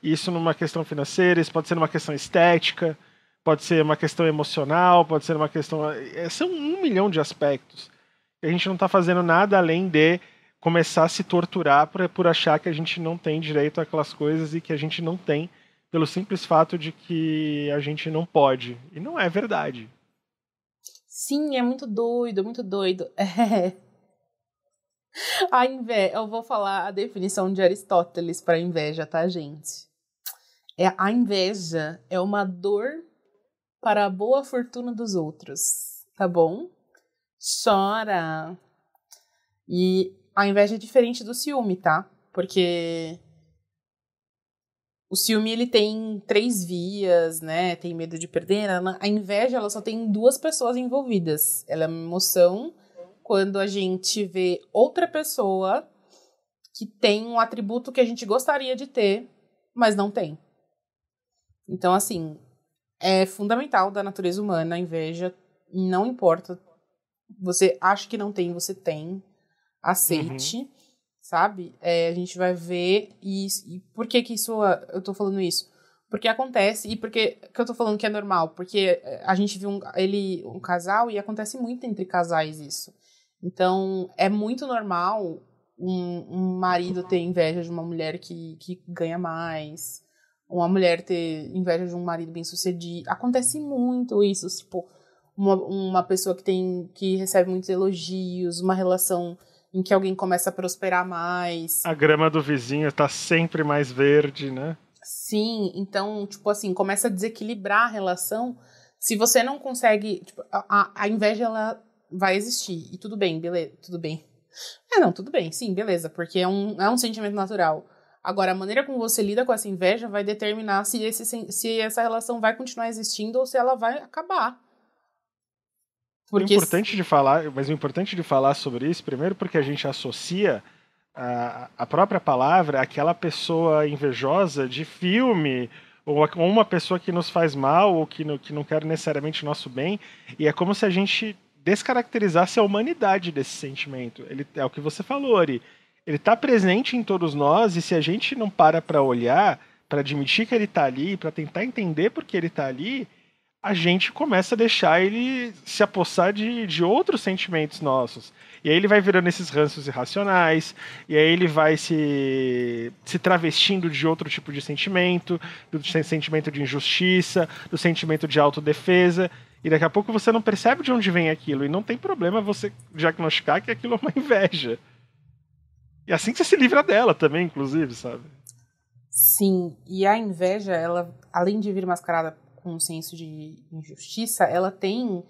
Isso numa questão financeira, isso pode ser numa questão estética, pode ser uma questão emocional, pode ser uma questão... São 1 milhão de aspectos. A gente não está fazendo nada além de começar a se torturar por achar que a gente não tem direito àquelas coisas e que a gente não tem pelo simples fato de que a gente não pode. E não é verdade. Sim, é muito doido, muito doido. A inveja, eu vou falar a definição de Aristóteles para inveja, tá, gente? A inveja é uma dor para a boa fortuna dos outros, tá bom? Chora. E a inveja é diferente do ciúme, tá? Porque o ciúme, ele tem 3 vias, né? Tem medo de perder. A inveja, ela só tem 2 pessoas envolvidas. Ela é uma emoção quando a gente vê outra pessoa que tem um atributo que a gente gostaria de ter, mas não tem. Então, assim, é fundamental da natureza humana a inveja. Não importa. Você acha que não tem, você tem. Aceite, sabe? A gente vai ver isso. E por que isso... Eu tô falando isso? Porque acontece, e porque que eu tô falando que é normal? Porque a gente viu um casal e acontece muito entre casais isso. Então, é muito normal um marido ter inveja de uma mulher que ganha mais, uma mulher ter inveja de um marido bem-sucedido. Acontece muito isso, tipo, uma pessoa que recebe muitos elogios, uma relação em que alguém começa a prosperar mais. A grama do vizinho tá sempre mais verde, né? Sim, então, tipo assim, começa a desequilibrar a relação. Se você não consegue... Tipo, a inveja, ela vai existir. E tudo bem, beleza, tudo bem. Não, tudo bem, sim, beleza, porque é um sentimento natural. Agora, a maneira como você lida com essa inveja vai determinar se essa relação vai continuar existindo ou se ela vai acabar. Porque... o importante de falar sobre isso, primeiro porque a gente associa a própria palavra àquela pessoa invejosa de filme, ou uma pessoa que nos faz mal, ou que não quer necessariamente o nosso bem, e é como se a gente descaracterizasse a humanidade desse sentimento. É o que você falou, Ari. Ele está presente em todos nós, e se a gente não para olhar, para admitir que ele está ali, para tentar entender por que ele está ali, a gente começa a deixar ele se apossar de outros sentimentos nossos. E aí ele vai virando esses ranços irracionais, e aí ele vai se travestindo de outro tipo de sentimento, do sentimento de injustiça, do sentimento de autodefesa, e daqui a pouco você não percebe de onde vem aquilo, e não tem problema você diagnosticar que aquilo é uma inveja. E assim que você se livra dela também, inclusive, sabe? Sim, e a inveja, ela, além de vir mascarada com um senso de injustiça, ela tem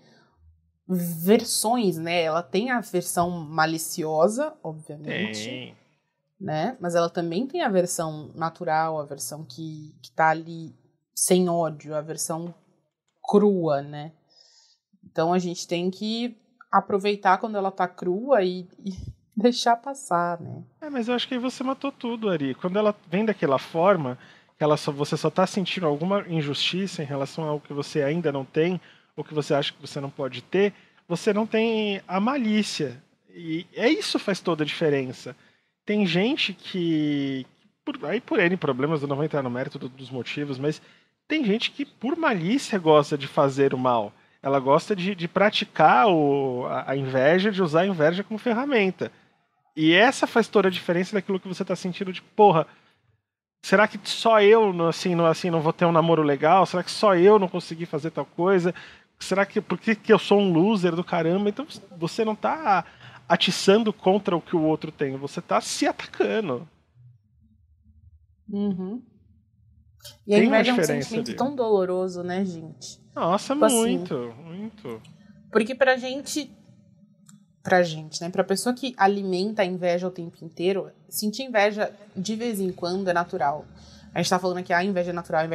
versões, né? Ela tem a versão maliciosa, obviamente, né? Mas ela também tem a versão natural, a versão que tá ali sem ódio, a versão crua, né? Então a gente tem que aproveitar quando ela tá crua e deixar passar, né? Mas eu acho que aí você matou tudo, Ari. Quando ela vem daquela forma, que você só tá sentindo alguma injustiça em relação ao que você ainda não tem, ou que você acha que você não pode ter, você não tem a malícia. E isso faz toda a diferença. Tem gente que... por N problemas, eu não vou entrar no mérito dos motivos, mas tem gente que por malícia gosta de fazer o mal. Ela gosta de praticar a inveja, de usar a inveja como ferramenta. E essa faz toda a diferença daquilo que você tá sentindo de, porra, será que só eu não vou ter um namoro legal? Será que só eu não consegui fazer tal coisa? Será que por que eu sou um loser do caramba? Então você não tá atiçando contra o que o outro tem, você tá se atacando. Uhum. E a inveja é um sentimento tão doloroso, né, gente? Nossa, tipo muito, assim, muito. Porque pra gente, né, pra pessoa que alimenta a inveja o tempo inteiro, sentir inveja de vez em quando é natural. A gente tá falando aqui, inveja é natural,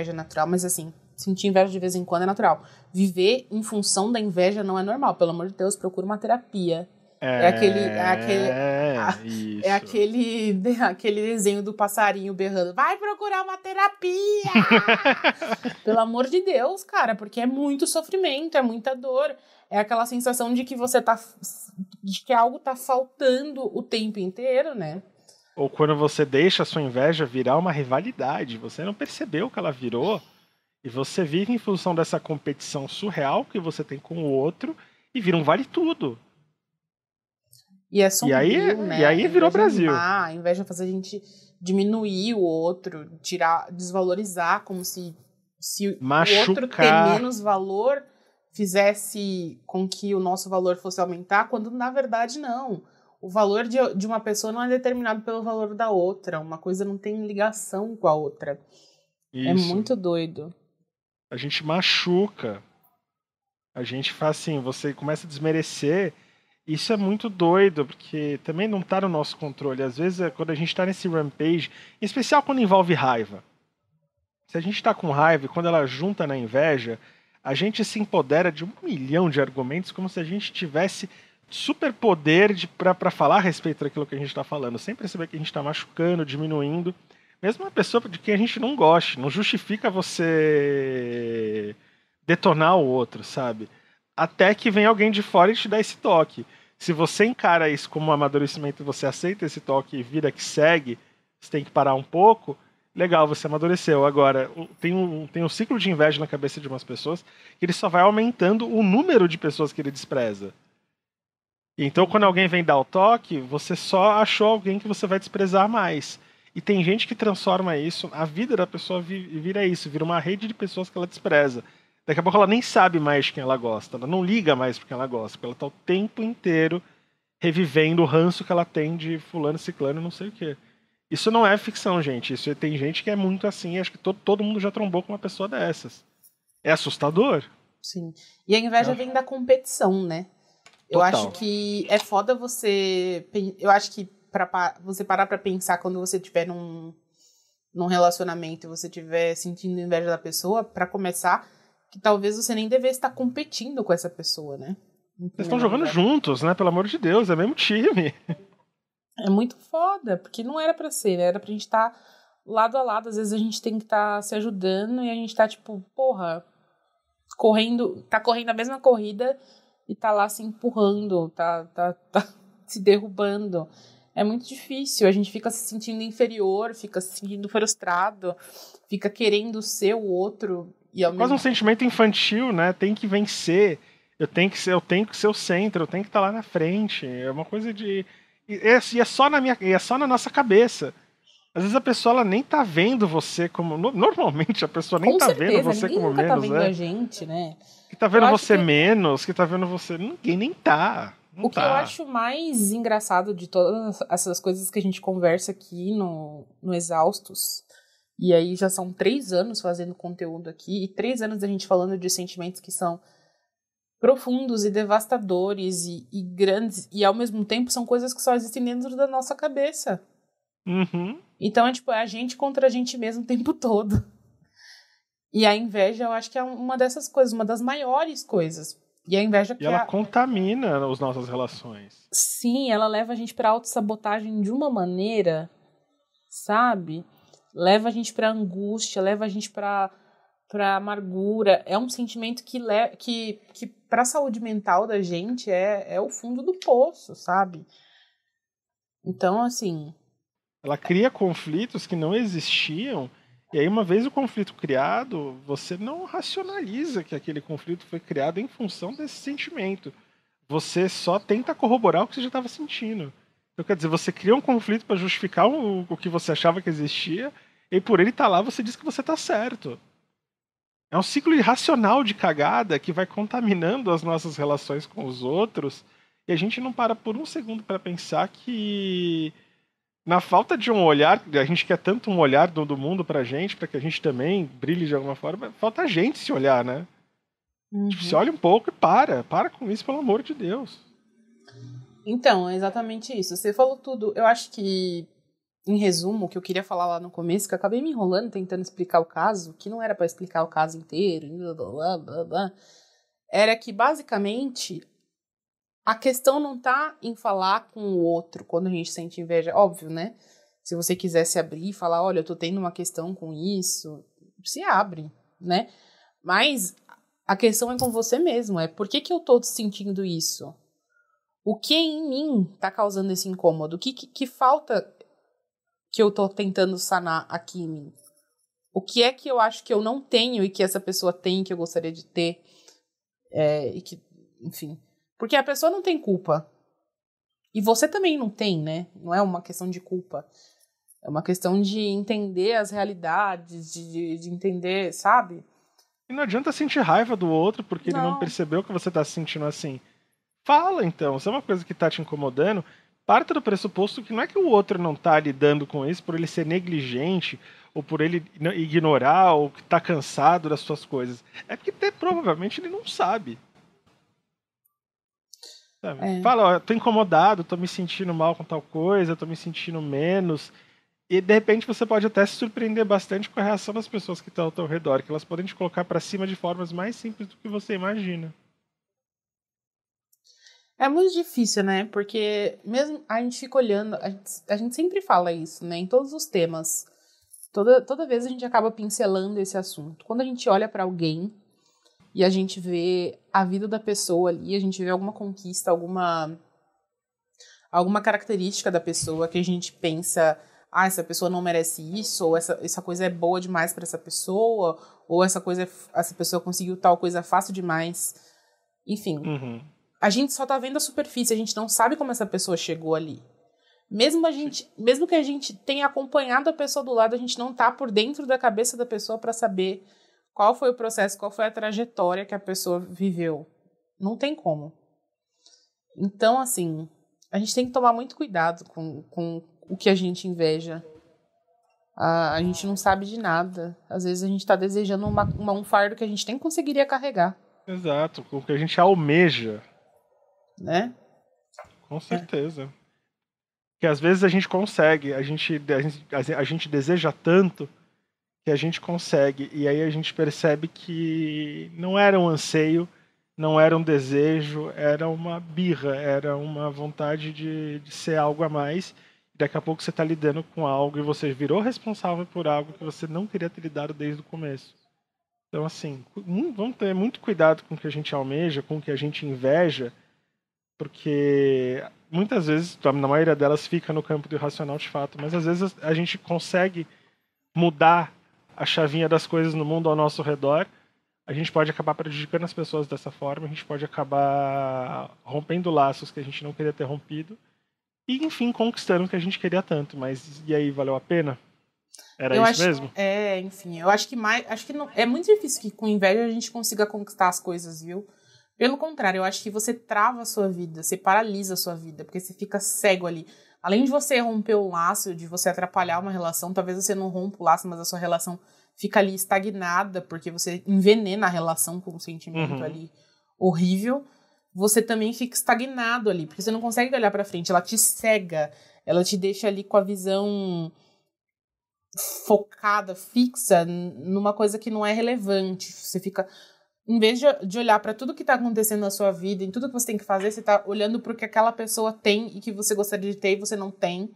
mas assim, sentir inveja de vez em quando é natural. Viver em função da inveja não é normal. Pelo amor de Deus, procura uma terapia. Aquele desenho do passarinho berrando, vai procurar uma terapia! Pelo amor de Deus, cara, porque é muito sofrimento, é muita dor. É aquela sensação de que de que algo tá faltando o tempo inteiro, né? Ou quando você deixa a sua inveja virar uma rivalidade, você não percebeu que ela virou, e você vive em função dessa competição surreal que você tem com o outro, e vira um vale tudo. E é sombrio, né? E aí virou Brasil. A inveja faz a gente diminuir o outro, desvalorizar, como se o outro ter menos valor fizesse com que o nosso valor fosse aumentar, quando na verdade não. O valor de uma pessoa não é determinado pelo valor da outra. Uma coisa não tem ligação com a outra. Isso. É muito doido. A gente machuca. A gente faz assim, você começa a desmerecer. Isso é muito doido, porque também não está no nosso controle. Às vezes, quando a gente está nesse rampage, em especial quando envolve raiva. Se a gente está com raiva e quando ela junta na inveja, a gente se empodera de 1 milhão de argumentos como se a gente tivesse super poder pra falar a respeito daquilo que a gente tá falando, sem perceber que a gente tá machucando, diminuindo. Mesmo uma pessoa de quem a gente não goste, não justifica você detonar o outro, sabe? Até que vem alguém de fora e te dá esse toque. Se você encara isso como um amadurecimento e você aceita esse toque e vida que segue, você tem que parar um pouco, legal, você amadureceu. Agora, tem um ciclo de inveja na cabeça de umas pessoas que ele só vai aumentando o número de pessoas que ele despreza. Então, quando alguém vem dar o toque, você só achou alguém que você vai desprezar mais. E tem gente que transforma isso, a vida da pessoa vira isso, vira uma rede de pessoas que ela despreza. Daqui a pouco ela nem sabe mais de quem ela gosta, ela não liga mais por quem ela gosta, porque ela tá o tempo inteiro revivendo o ranço que ela tem de fulano, ciclano, não sei o quê. Isso não é ficção, gente. Isso tem gente que é muito assim, acho que todo mundo já trombou com uma pessoa dessas. É assustador. Sim. E a inveja vem da competição, né? Eu Total. acho que é foda você... Eu acho que pra você parar pra pensar quando você estiver num relacionamento e você estiver sentindo inveja da pessoa, pra começar, que talvez você nem devesse estar competindo com essa pessoa, né? Vocês estão jogando juntos, né? Pelo amor de Deus, é o mesmo time. É muito foda, porque não era pra ser, né? Era pra gente estar lado a lado. Às vezes a gente tem que estar se ajudando e a gente tá, tipo, porra, tá correndo a mesma corrida e tá lá se empurrando, tá se derrubando. É muito difícil, a gente fica se sentindo inferior, fica se sentindo frustrado, fica querendo ser o outro. E É quase um sentimento infantil, né? Tem que vencer, eu tenho que ser o centro, eu tenho que estar lá na frente. É uma coisa de... E é só na nossa cabeça. Às vezes a pessoa ela nem tá vendo você como... Normalmente a pessoa nem tá vendo você como menos, tá vendo a gente, né? Que tá vendo você menos, que tá vendo você... Ninguém nem tá. O que eu acho mais engraçado de todas essas coisas que a gente conversa aqui no Exaustos, e aí já são 3 anos fazendo conteúdo aqui, e 3 anos a gente falando de sentimentos que são profundos e devastadores e grandes, e ao mesmo tempo são coisas que só existem dentro da nossa cabeça. Uhum. Então, é a gente contra a gente mesmo o tempo todo. E a inveja, eu acho que é uma dessas coisas, uma das maiores coisas. E a inveja E ela contamina as nossas relações. Sim, ela leva a gente pra autossabotagem de uma maneira, sabe? Leva a gente pra angústia, leva a gente pra amargura. É um sentimento que pra saúde mental da gente é o fundo do poço, sabe? Então, assim... Ela cria conflitos que não existiam, e aí uma vez o conflito criado, você não racionaliza que aquele conflito foi criado em função desse sentimento. Você só tenta corroborar o que você já estava sentindo. Então, quer dizer, você cria um conflito para justificar o que você achava que existia, e por ele estar lá, você diz que você está certo. É um ciclo irracional de cagada que vai contaminando as nossas relações com os outros, e a gente não para por um segundo para pensar que na falta de um olhar, a gente quer tanto um olhar do mundo pra gente, pra que a gente também brilhe de alguma forma, falta a gente se olhar, né? Uhum. Tipo, se olha um pouco e para com isso, pelo amor de Deus. Então, é exatamente isso. Você falou tudo. Eu acho que, em resumo, o que eu queria falar lá no começo, que eu acabei me enrolando tentando explicar o caso, que não era pra explicar o caso inteiro, blá, blá, blá, era que, basicamente, a questão não tá em falar com o outro quando a gente sente inveja. Óbvio, né? Se você quiser se abrir e falar, olha, eu tô tendo uma questão com isso, se abre, né? Mas a questão é com você mesmo. É por que eu tô sentindo isso? O que em mim tá causando esse incômodo? Que falta que eu tô tentando sanar aqui em mim? O que é que eu acho que eu não tenho e que essa pessoa tem que eu gostaria de ter? E que, enfim... Porque a pessoa não tem culpa. E você também não tem, né? Não é uma questão de culpa. É uma questão de entender as realidades, de entender, sabe? E não adianta sentir raiva do outro porque ele não percebeu que você tá se sentindo assim. Fala, então. Se é uma coisa que tá te incomodando, parta do pressuposto que não é que o outro não tá lidando com isso por ele ser negligente, ou por ele ignorar, ou que tá cansado das suas coisas. É porque provavelmente ele não sabe. Fala, ó, tô incomodado, tô me sentindo mal com tal coisa, tô me sentindo menos. E de repente você pode até se surpreender bastante com a reação das pessoas que estão ao teu redor, que elas podem te colocar pra cima de formas mais simples do que você imagina. É muito difícil, né? Porque mesmo a gente fica olhando, a gente sempre fala isso, né? Em todos os temas. Toda vez a gente acaba pincelando esse assunto. Quando a gente olha pra alguém e a gente vê a vida da pessoa ali, a gente vê alguma conquista, alguma característica da pessoa que a gente pensa, essa pessoa não merece isso, ou essa coisa é boa demais pra essa pessoa, ou essa pessoa conseguiu tal coisa fácil demais. Enfim, a gente só tá vendo a superfície, a gente não sabe como essa pessoa chegou ali. Mesmo que a gente tenha acompanhado a pessoa do lado, a gente não tá por dentro da cabeça da pessoa pra saber qual foi o processo, qual foi a trajetória que a pessoa viveu. Não tem como. Então, assim, a gente tem que tomar muito cuidado com o que a gente inveja. A gente não sabe de nada. Às vezes a gente tá desejando um fardo que a gente nem conseguiria carregar. Exato, com o que a gente almeja. Né? Com certeza. Que às vezes a gente consegue, a gente deseja tanto que a gente consegue, e aí a gente percebe que não era um anseio, não era um desejo, era uma birra, era uma vontade de ser algo a mais. E daqui a pouco você está lidando com algo e você virou responsável por algo que você não queria ter lidado desde o começo. Então, assim, vamos ter muito cuidado com o que a gente almeja, com o que a gente inveja, porque muitas vezes, na maioria delas, fica no campo do irracional de fato, mas às vezes a gente consegue mudar a chavinha das coisas no mundo ao nosso redor, a gente pode acabar prejudicando as pessoas dessa forma, a gente pode acabar rompendo laços que a gente não queria ter rompido, e enfim, conquistando o que a gente queria tanto, mas e aí, valeu a pena? Era isso mesmo? Enfim, eu acho que não, é muito difícil que com inveja a gente consiga conquistar as coisas, viu? Pelo contrário, eu acho que você trava a sua vida, você paralisa a sua vida, porque você fica cego ali. Além de você romper o laço, de você atrapalhar uma relação, talvez você não rompa o laço, mas a sua relação fica ali estagnada, porque você envenena a relação com um sentimento ali horrível. Você também fica estagnado ali, porque você não consegue olhar pra frente, ela te cega, ela te deixa ali com a visão focada, fixa, numa coisa que não é relevante. Você fica, em vez de olhar para tudo que está acontecendo na sua vida, em tudo que você tem que fazer, você está olhando para o que aquela pessoa tem e que você gostaria de ter e você não tem.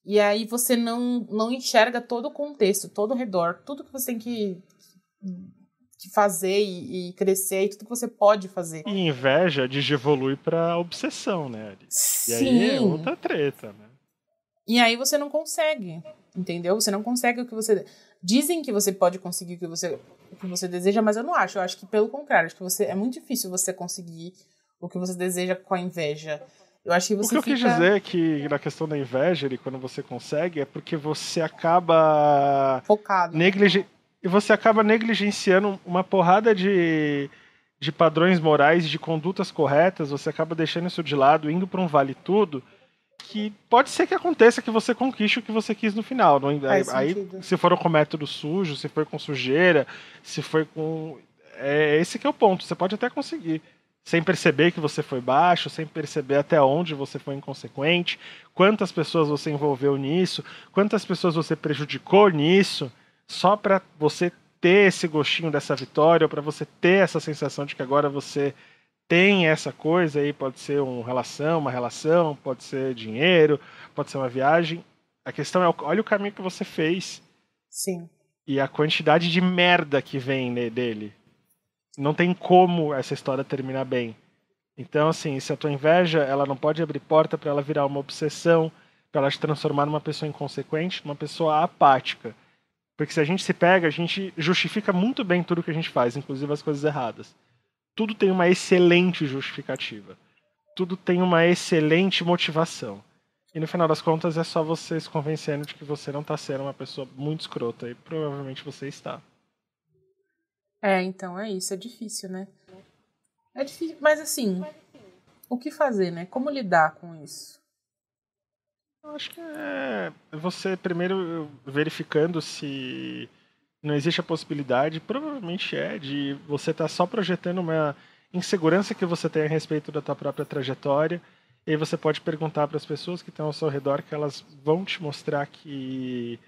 E aí você não enxerga todo o contexto, todo o redor, tudo que você tem que fazer e crescer, e tudo que você pode fazer. E inveja desevolui para obsessão, né? Sim. E aí é outra treta, né? E aí você não consegue, entendeu? Você não consegue o que você... Dizem que você pode conseguir o que você deseja, mas eu não acho. Eu acho que pelo contrário, acho que é muito difícil você conseguir o que você deseja com a inveja. Eu acho que você O que eu quis dizer é que na questão da inveja, quando você consegue, é porque você acaba focado. E você acaba negligenciando uma porrada de padrões morais, de condutas corretas, você acaba deixando isso de lado, indo para um vale tudo, que pode ser que aconteça que você conquiste o que você quis no final. Aí, se for com método sujo, se for com sujeira, se for com... esse que é o ponto. Você pode até conseguir, sem perceber que você foi baixo, sem perceber até onde você foi inconsequente, quantas pessoas você envolveu nisso, quantas pessoas você prejudicou nisso, só para você ter esse gostinho dessa vitória, ou para você ter essa sensação de que agora você tem essa coisa aí, pode ser uma relação, pode ser dinheiro, pode ser uma viagem. A questão é, olha o caminho que você fez. Sim. E a quantidade de merda que vem dele. Não tem como essa história terminar bem. Então, assim, se a tua inveja, ela não pode abrir porta para ela virar uma obsessão, para ela te transformar numa pessoa inconsequente, numa pessoa apática. Porque se a gente se pega, a gente justifica muito bem tudo que a gente faz, inclusive as coisas erradas. Tudo tem uma excelente justificativa. Tudo tem uma excelente motivação. E no final das contas é só você se convencendo de que você não está sendo uma pessoa muito escrota. E provavelmente você está. Então é isso. É difícil, né? É difícil, mas assim, o que fazer, né? Como lidar com isso? Eu acho que é você primeiro verificando se não existe a possibilidade, provavelmente de você estar só projetando uma insegurança que você tem a respeito da tua própria trajetória. E aí você pode perguntar para as pessoas que estão ao seu redor, que elas vão te mostrar que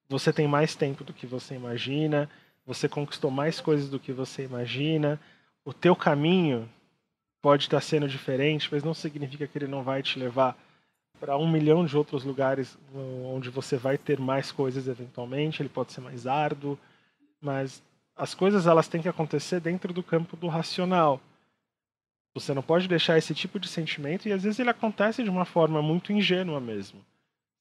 você tem mais tempo do que você imagina, você conquistou mais coisas do que você imagina, o teu caminho pode estar sendo diferente, mas não significa que ele não vai te levar para 1 milhão de outros lugares onde você vai ter mais coisas eventualmente. Ele pode ser mais árduo, mas as coisas elas têm que acontecer dentro do campo do racional. Você não pode deixar esse tipo de sentimento, e às vezes ele acontece de uma forma muito ingênua mesmo.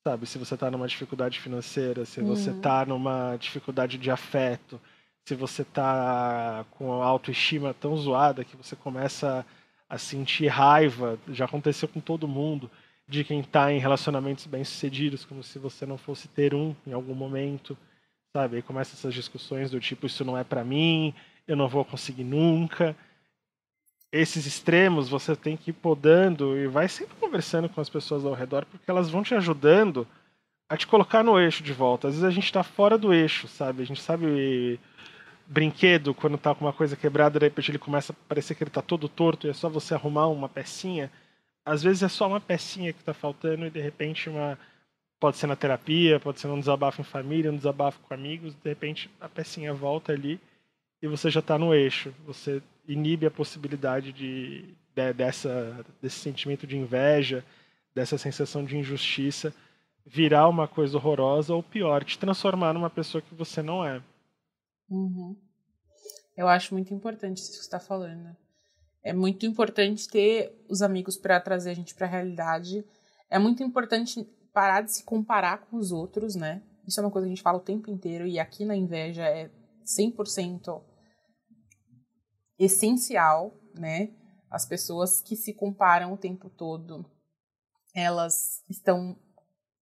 Sabe, se você está numa dificuldade financeira, se você está numa dificuldade de afeto, se você está com a autoestima tão zoada que você começa a sentir raiva, já aconteceu com todo mundo, de quem está em relacionamentos bem-sucedidos, como se você não fosse ter um em algum momento, sabe? Aí começam essas discussões do tipo, isso não é para mim, eu não vou conseguir nunca. Esses extremos você tem que ir podando e vai sempre conversando com as pessoas ao redor, porque elas vão te ajudando a te colocar no eixo de volta. Às vezes a gente tá fora do eixo, sabe? A gente sabe brinquedo, quando tá com uma coisa quebrada, de repente ele começa a parecer que ele tá todo torto e é só você arrumar uma pecinha. Às vezes é só uma pecinha que tá faltando e de repente pode ser na terapia, pode ser num desabafo em família, um desabafo com amigos, de repente a pecinha volta ali e você já tá no eixo. Você inibe a possibilidade desse sentimento de inveja, dessa sensação de injustiça virar uma coisa horrorosa ou pior, te transformar numa pessoa que você não é. Eu acho muito importante isso que você está falando. É muito importante ter os amigos para trazer a gente para a realidade. É muito importante parar de se comparar com os outros, né? Isso é uma coisa que a gente fala o tempo inteiro, e aqui na inveja é 100% essencial, né? As pessoas que se comparam o tempo todo, elas estão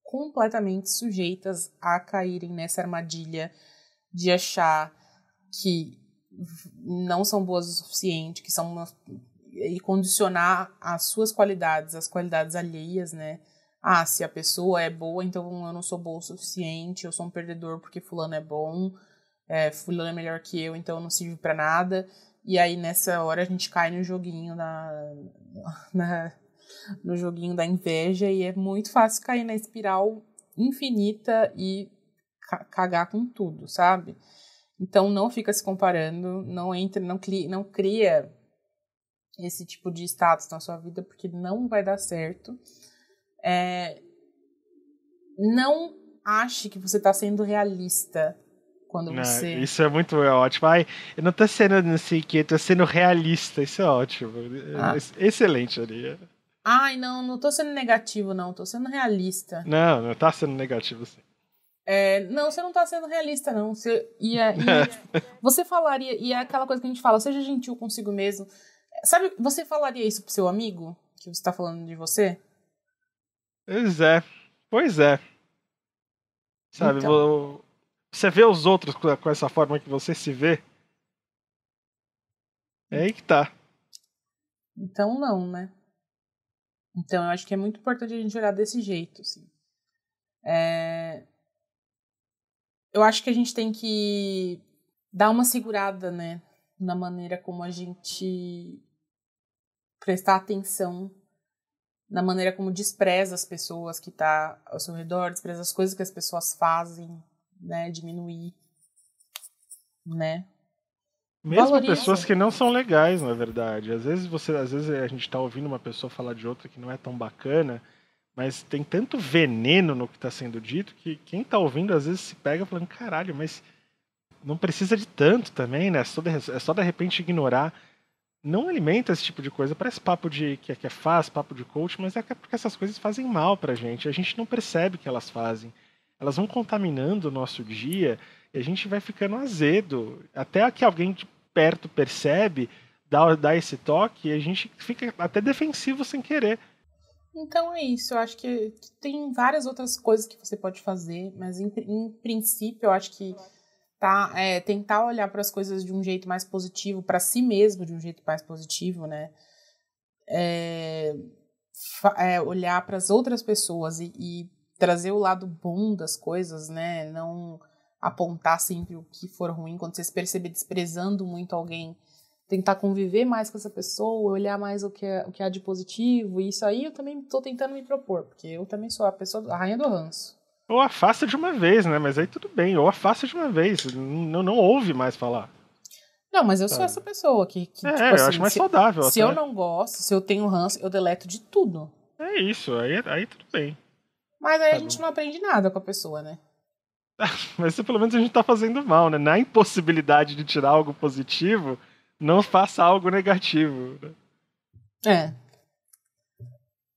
completamente sujeitas a caírem nessa armadilha de achar que não são boas o suficiente, e condicionar as suas qualidades, as qualidades alheias, né? Ah, se a pessoa é boa, então eu não sou boa o suficiente, eu sou um perdedor porque fulano é bom, fulano é melhor que eu, então eu não sirvo pra nada. E aí nessa hora a gente cai no joguinho no joguinho da inveja, e é muito fácil cair na espiral infinita e cagar com tudo, sabe? Então não fica se comparando, não cria esse tipo de status na sua vida, porque não vai dar certo. Não ache que você está sendo realista quando você... Isso é muito ótimo. Ai, eu não tô sendo não sei o que, eu tô sendo realista. Isso é ótimo. Excelente, Aria. Ai, não tô sendo negativo, não. Tô sendo realista. Não tá sendo negativo, sim. Não, você não tá sendo realista, não. Você falaria... E é aquela coisa que a gente fala, seja gentil consigo mesmo. Sabe, você falaria isso pro seu amigo? Que você tá falando de você? Pois é. Sabe, Então. você vê os outros com essa forma que você se vê? É aí que tá. Então não, né? Então eu acho que é muito importante a gente olhar desse jeito, assim. Eu acho que a gente tem que dar uma segurada, né? Na maneira como a gente prestar atenção, na maneira como despreza as pessoas que tá ao seu redor, despreza as coisas que as pessoas fazem, né? Diminuir, né? Mesmo Valoriza. pessoas que não são legais, na verdade. Às vezes a gente tá ouvindo uma pessoa falar de outra que não é tão bacana, mas tem tanto veneno no que está sendo dito que quem está ouvindo às vezes se pega falando, caralho, mas não precisa de tanto também, né? É só de repente ignorar. Não alimenta esse tipo de coisa. Parece papo que é fácil, papo de coach, mas é porque essas coisas fazem mal pra gente. A gente não percebe que elas fazem. Elas vão contaminando o nosso dia e a gente vai ficando azedo. Até que alguém de perto percebe, dá esse toque e a gente fica até defensivo sem querer. Então é isso, eu acho que tem várias outras coisas que você pode fazer, mas em princípio eu acho que tentar olhar para as coisas de um jeito mais positivo, para si mesmo de um jeito mais positivo, né? Olhar para as outras pessoas e trazer o lado bom das coisas, né? Não apontar sempre o que for ruim. Quando você se perceber desprezando muito alguém, tentar conviver mais com essa pessoa, olhar mais o que há de positivo. E isso aí eu também estou tentando me propor, porque eu também sou a rainha do ranço. Ou afasta de uma vez, né? Mas aí tudo bem, ou afasta de uma vez. Não ouve mais falar. Não, mas eu sou essa pessoa que tipo eu assim, acho mais saudável. Se eu não gosto, se eu tenho ranço, eu deleto de tudo. É isso, aí tudo bem. Mas aí a gente não aprende nada com a pessoa, né? Mas pelo menos a gente tá fazendo mal, né? Na impossibilidade de tirar algo positivo, não faça algo negativo. Né? É.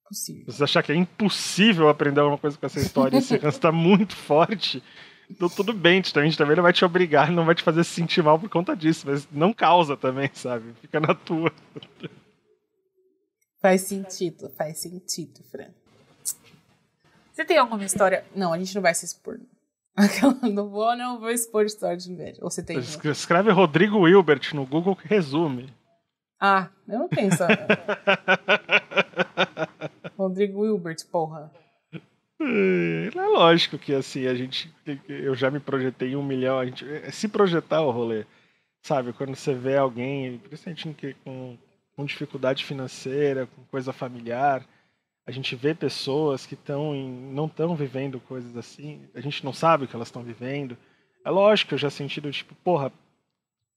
Possível. Se você achar que é impossível aprender alguma coisa com essa história e esse ranço tá muito forte, então tudo bem, a gente também não vai te obrigar, não vai te fazer se sentir mal por conta disso, mas não causa também, sabe? Fica na tua. Faz sentido, Fran. Você tem alguma história? Não, a gente não vai se expor. Não vou expor história de inveja. Ou você tem? Escreve Rodrigo Wilbert no Google que resume. Ah, eu não tenho essa. Rodrigo Wilbert, porra. É lógico que assim, eu já me projetei em 1 milhão, se projetar o rolê, sabe? Quando você vê alguém, principalmente com dificuldade financeira, com coisa familiar, a gente vê pessoas que não estão vivendo coisas assim, a gente não sabe o que elas estão vivendo. É lógico que eu já senti do tipo, porra,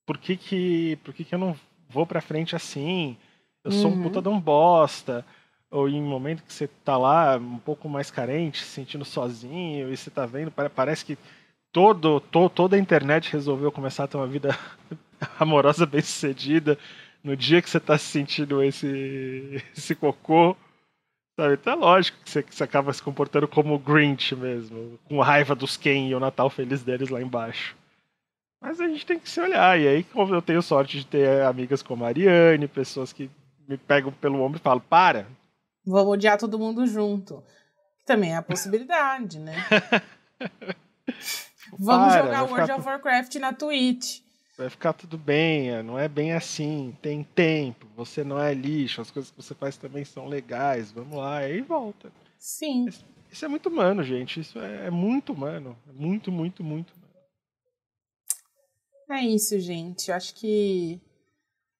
por que eu não vou pra frente assim? Eu sou um puta de um bosta. Ou em um momento que você tá lá um pouco mais carente, se sentindo sozinho, e você tá vendo, parece que toda a internet resolveu começar a ter uma vida amorosa bem sucedida no dia que você tá se sentindo esse cocô. Sabe? Então é lógico que você acaba se comportando como o Grinch mesmo, com raiva dos Ken e o Natal feliz deles lá embaixo. Mas a gente tem que se olhar, e aí como eu tenho sorte de ter amigas como a Ariane, pessoas que me pegam pelo ombro e falam, para! Vamos odiar todo mundo junto. Também é a possibilidade, né? Vamos jogar World of Warcraft na Twitch. Vai ficar tudo bem, não é bem assim, tem tempo, você não é lixo, as coisas que você faz também são legais, vamos lá, e aí volta. Sim. Isso é muito humano, gente, isso é muito humano, é muito, muito, muito humano. É isso, gente, eu acho que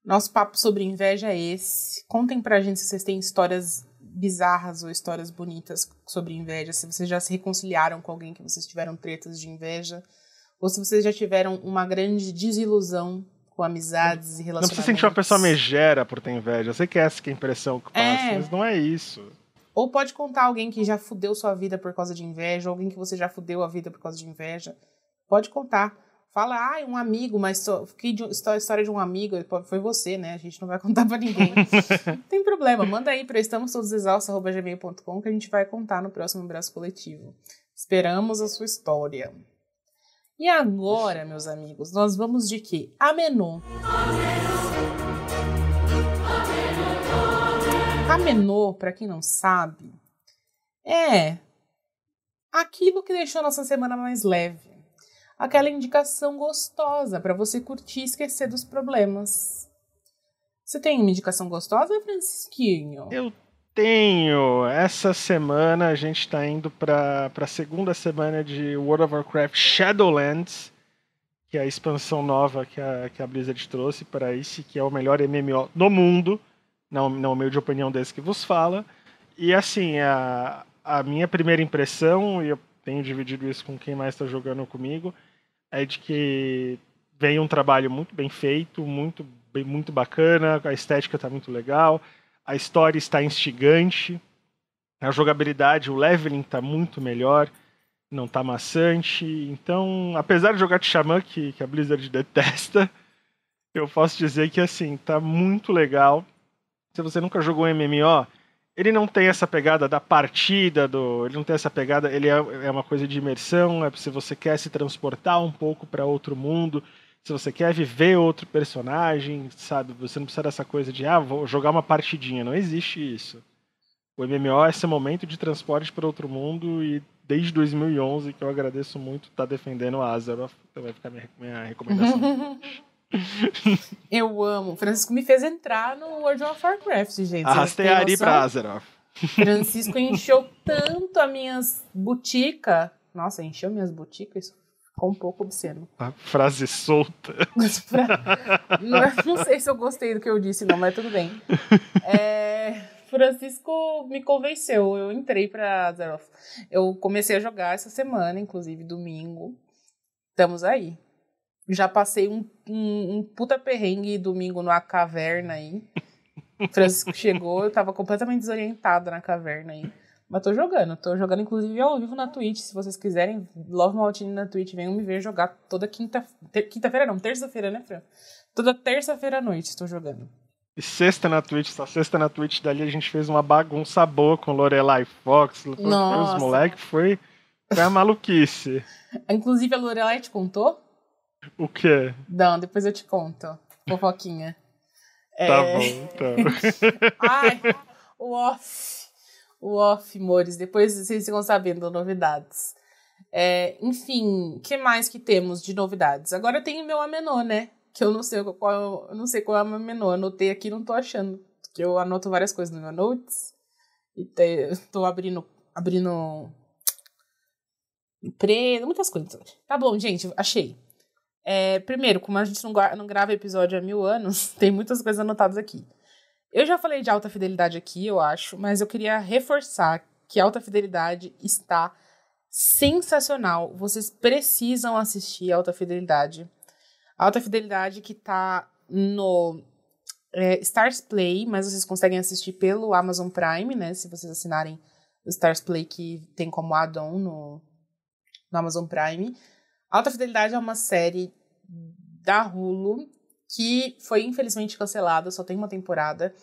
nosso papo sobre inveja é esse. Contem pra gente se vocês têm histórias bizarras ou histórias bonitas sobre inveja, se vocês já se reconciliaram com alguém que vocês tiveram tretas de inveja, ou se vocês já tiveram uma grande desilusão com amizades e relacionamentos. Não precisa sentir uma pessoa megera por ter inveja, eu sei que essa que é a impressão que passa, mas não é isso. Ou pode contar alguém que já fudeu sua vida por causa de inveja, ou alguém que você já fudeu a vida por causa de inveja. Pode contar. Fala, um amigo, mas história de um amigo, foi você, né? A gente não vai contar pra ninguém. Não tem problema, manda aí pra estamostodosexaustos@gmail.com que a gente vai contar no próximo Abraço Coletivo. Esperamos a sua história. E agora, meus amigos, nós vamos de quê? Amenô. Amenô, pra quem não sabe, é aquilo que deixou a nossa semana mais leve. Aquela indicação gostosa para você curtir e esquecer dos problemas. Você tem uma indicação gostosa, Francisquinho? Eu tenho. Essa semana a gente está indo para a segunda semana de World of Warcraft Shadowlands, que é a expansão nova que a Blizzard trouxe para esse, que é o melhor MMO do mundo, na humilde opinião desse que vos fala. E assim, a minha primeira impressão, e eu tenho dividido isso com quem mais está jogando comigo, é de que vem um trabalho muito bem feito, muito bacana, a estética está muito legal, a história está instigante, a jogabilidade, o leveling está muito melhor, não está maçante. Então, apesar de jogar de Xamã, que a Blizzard detesta, eu posso dizer que assim, tá muito legal. Se você nunca jogou um MMO, ele não tem essa pegada da partida, ele não tem essa pegada, ele é uma coisa de imersão, se você quer se transportar um pouco para outro mundo, se você quer viver outro personagem, sabe, você não precisa dessa coisa de, vou jogar uma partidinha, não existe isso. O MMO é esse momento de transporte para outro mundo e desde 2011, que eu agradeço muito, tá defendendo a Azeroth, então vai ficar minha recomendação. Eu amo. O Francisco me fez entrar no World of Warcraft, gente. Arrastei a Ari pra Azeroth. Francisco encheu tanto as minhas boticas. Nossa, encheu minhas boticas? Isso ficou um pouco obsceno. A frase solta. Não sei se eu gostei do que eu disse, não, mas tudo bem. Francisco me convenceu. Eu entrei pra Azeroth. Eu comecei a jogar essa semana, inclusive domingo. Estamos aí. Já passei um puta perrengue domingo numa caverna aí. O Francisco chegou, eu tava completamente desorientada na caverna aí. Mas tô jogando inclusive ao vivo na Twitch, se vocês quiserem. Love Maltini na Twitch, venham me ver jogar toda quinta-feira não, terça-feira, né, Fran? Toda terça-feira à noite estou jogando. E sexta na Twitch, dali a gente fez uma bagunça boa com Lorelai Fox, os moleques, foi a maluquice. Inclusive a Lorelai te contou? O quê? Não, depois eu te conto. Fofoquinha. Tá bom, então. Ai, o off, amores. Depois vocês ficam sabendo novidades. Enfim, o que mais que temos de novidades? Agora tem o meu Amenô, né? Que eu não sei qual é o meu Amenô. Anotei aqui, não tô achando. Porque eu anoto várias coisas no meu notes. E tô abrindo empresa, muitas coisas. Tá bom, gente, achei. Primeiro, como a gente não grava episódio há 1000 anos, tem muitas coisas anotadas aqui. Eu já falei de Alta Fidelidade aqui, eu acho, mas eu queria reforçar que Alta Fidelidade está sensacional. Vocês precisam assistir Alta Fidelidade. Alta Fidelidade que tá no Stars Play, mas vocês conseguem assistir pelo Amazon Prime, né? Se vocês assinarem o Stars Play, que tem como add-on no Amazon Prime. Alta Fidelidade é uma série da Hulu que foi infelizmente cancelada, só tem uma temporada,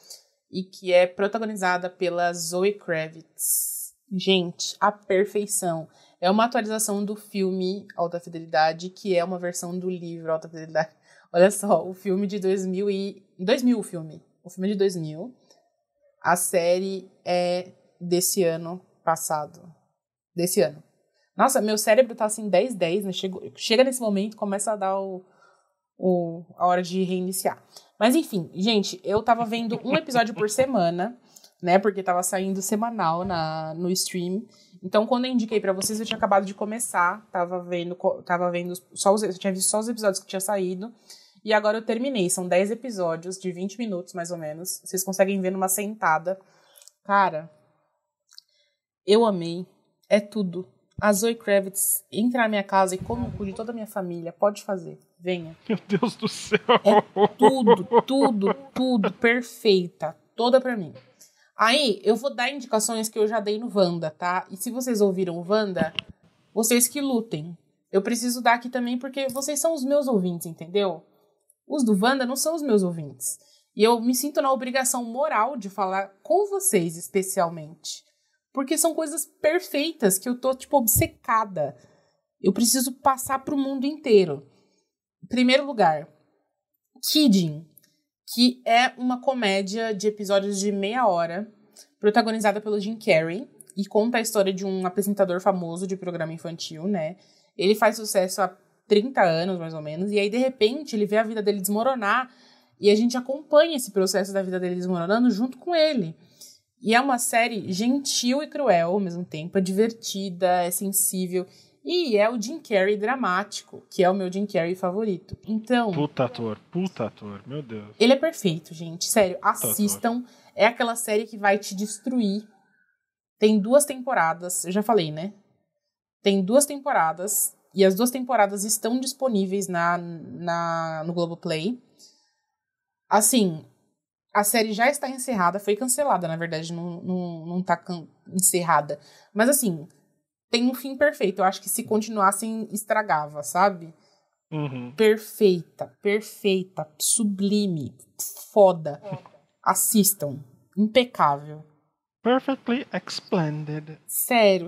e que é protagonizada pela Zoe Kravitz. Gente, a perfeição. É uma atualização do filme Alta Fidelidade, que é uma versão do livro Alta Fidelidade. Olha só, o filme de 2000 o filme. O filme é de 2000. A série é desse ano passado. Desse ano. Nossa, meu cérebro tá assim 10-10, né? Chega nesse momento, começa a dar a hora de reiniciar. Mas enfim, gente, eu tava vendo um episódio por semana, né? Porque tava saindo semanal no stream. Então, quando eu indiquei pra vocês, eu tinha acabado de começar. Tava vendo eu tinha visto só os episódios que tinha saído. E agora eu terminei. São 10 episódios de 20 minutos, mais ou menos. Vocês conseguem ver numa sentada. Cara, eu amei. É tudo. A Zoe Kravitz entra na minha casa e come o cu de toda a minha família. Pode fazer. Venha. Meu Deus do céu. É tudo perfeita. Toda pra mim. Aí, eu vou dar indicações que eu já dei no Wanda, tá? E se vocês ouviram o Wanda, vocês que lutem. Eu preciso dar aqui também porque vocês são os meus ouvintes, entendeu? Os do Wanda não são os meus ouvintes. E eu me sinto na obrigação moral de falar com vocês, especialmente. Porque são coisas perfeitas que eu tô, obcecada. Eu preciso passar pro mundo inteiro. Em primeiro lugar, Kidding, que é uma comédia de episódios de meia hora, protagonizada pelo Jim Carrey, e conta a história de um apresentador famoso de programa infantil, né? Ele faz sucesso há 30 anos, mais ou menos, e aí, de repente, ele vê a vida dele desmoronar, e a gente acompanha esse processo da vida dele desmoronando junto com ele. E é uma série gentil e cruel ao mesmo tempo, é divertida, é sensível, e é o Jim Carrey dramático, que é o meu Jim Carrey favorito. Então... Puta ator, meu Deus. Ele é perfeito, gente, sério, assistam. É aquela série que vai te destruir. Tem 2 temporadas, eu já falei, né? Tem 2 temporadas, e as 2 temporadas estão disponíveis no Globoplay. Assim, a série já está encerrada, foi cancelada, na verdade, não tá encerrada. Mas assim, tem um fim perfeito. Eu acho que se continuassem, estragava, sabe? Uhum. Perfeita, sublime, foda. Assistam, impecável. Perfectly explained. Sério.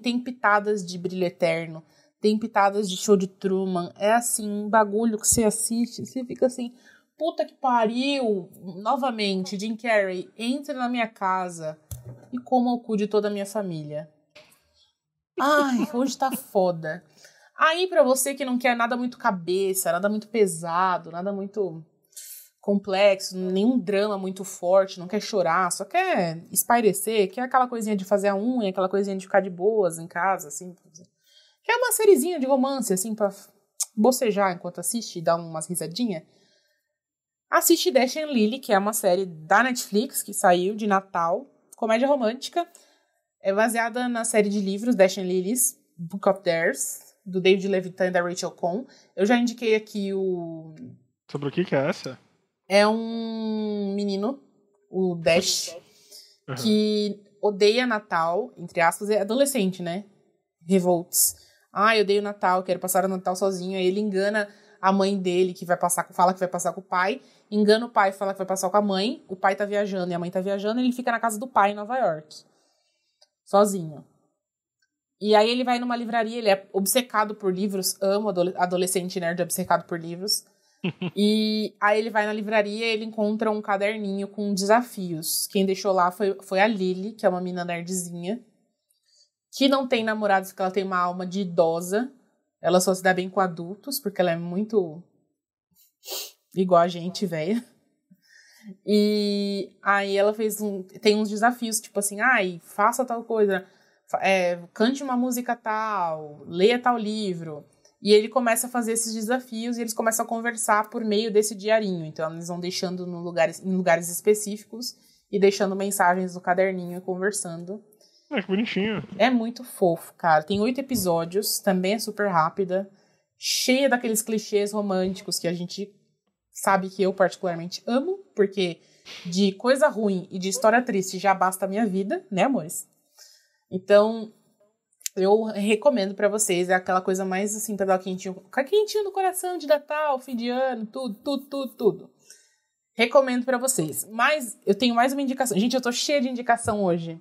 Tem pitadas de Brilho Eterno, tem pitadas de Show de Truman. É assim, um bagulho que você assiste, você fica assim, puta que pariu. Novamente, Jim Carrey, entra na minha casa e coma o cu de toda a minha família. Ai, hoje tá foda. Aí, pra você que não quer nada muito cabeça, nada muito pesado, nada muito complexo, nenhum drama muito forte, não quer chorar, só quer espairecer, quer aquela coisinha de fazer a unha, aquela coisinha de ficar de boas em casa, assim. Quer uma sériezinha de romance, assim, pra bocejar enquanto assiste e dar umas risadinhas. Assiste Dash and Lily, que é uma série da Netflix, que saiu de Natal, comédia romântica. É baseada na série de livros Dash and Lily's Book of Theirs, do David Levitan e da Rachel Cohn. Eu já indiquei aqui o... Sobre o que é essa? É um menino, o Dash, que odeia Natal, entre aspas, é adolescente, né? Revolts. Eu odeio Natal, quero passar o Natal sozinho. Aí ele engana a mãe dele, que fala que vai passar com o pai. Engana o pai, fala que vai passar com a mãe. O pai tá viajando e a mãe tá viajando. Ele fica na casa do pai em Nova York. Sozinho. E aí ele vai numa livraria, ele é obcecado por livros. Amo adolescente nerd obcecado por livros. E aí ele vai na livraria e ele encontra um caderninho com desafios. Quem deixou lá foi a Lily, que é uma mina nerdzinha, que não tem namorados porque ela tem uma alma de idosa. Ela só se dá bem com adultos, porque ela é muito igual a gente, velha. E aí ela tem uns desafios, tipo assim, faça tal coisa, cante uma música tal, leia tal livro. E ele começa a fazer esses desafios e eles começam a conversar por meio desse diarinho. Então eles vão deixando em lugares específicos e deixando mensagens no caderninho e conversando. Que bonitinho. É muito fofo, cara. Tem 8 episódios, também é super rápida, cheia daqueles clichês românticos que a gente sabe que eu particularmente amo, porque de coisa ruim e de história triste já basta a minha vida, né, amores? Então, eu recomendo pra vocês, é aquela coisa mais assim, pra dar quentinho no coração de Natal, fim de ano, tudo. Recomendo pra vocês. Mas eu tenho mais uma indicação. Gente, eu tô cheia de indicação hoje.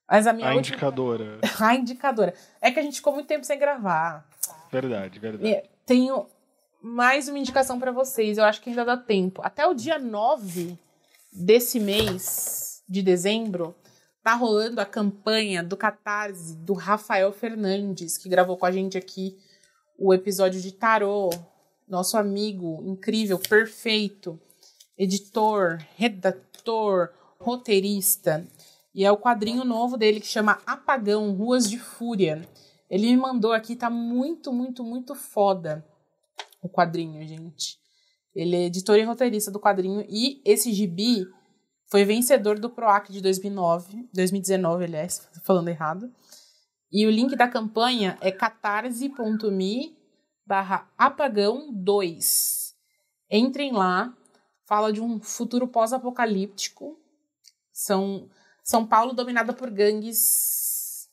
Mas indicadora. A indicadora. É que a gente ficou muito tempo sem gravar. Verdade. Tenho mais uma indicação pra vocês. Eu acho que ainda dá tempo. Até o dia 9 desse mês de dezembro, tá rolando a campanha do Catarse do Rafael Fernandes, que gravou com a gente aqui o episódio de Tarô. Nosso amigo incrível, perfeito, editor, redator, roteirista. E é o quadrinho novo dele que chama Apagão, Ruas de Fúria. Ele me mandou aqui, tá muito, muito, muito foda o quadrinho, gente. Ele é editor e roteirista do quadrinho. E esse gibi foi vencedor do PROAC de 2019, aliás, falando errado. E o link da campanha é catarse.me/apagão2. Entrem lá, fala de um futuro pós-apocalíptico. São Paulo dominada por gangues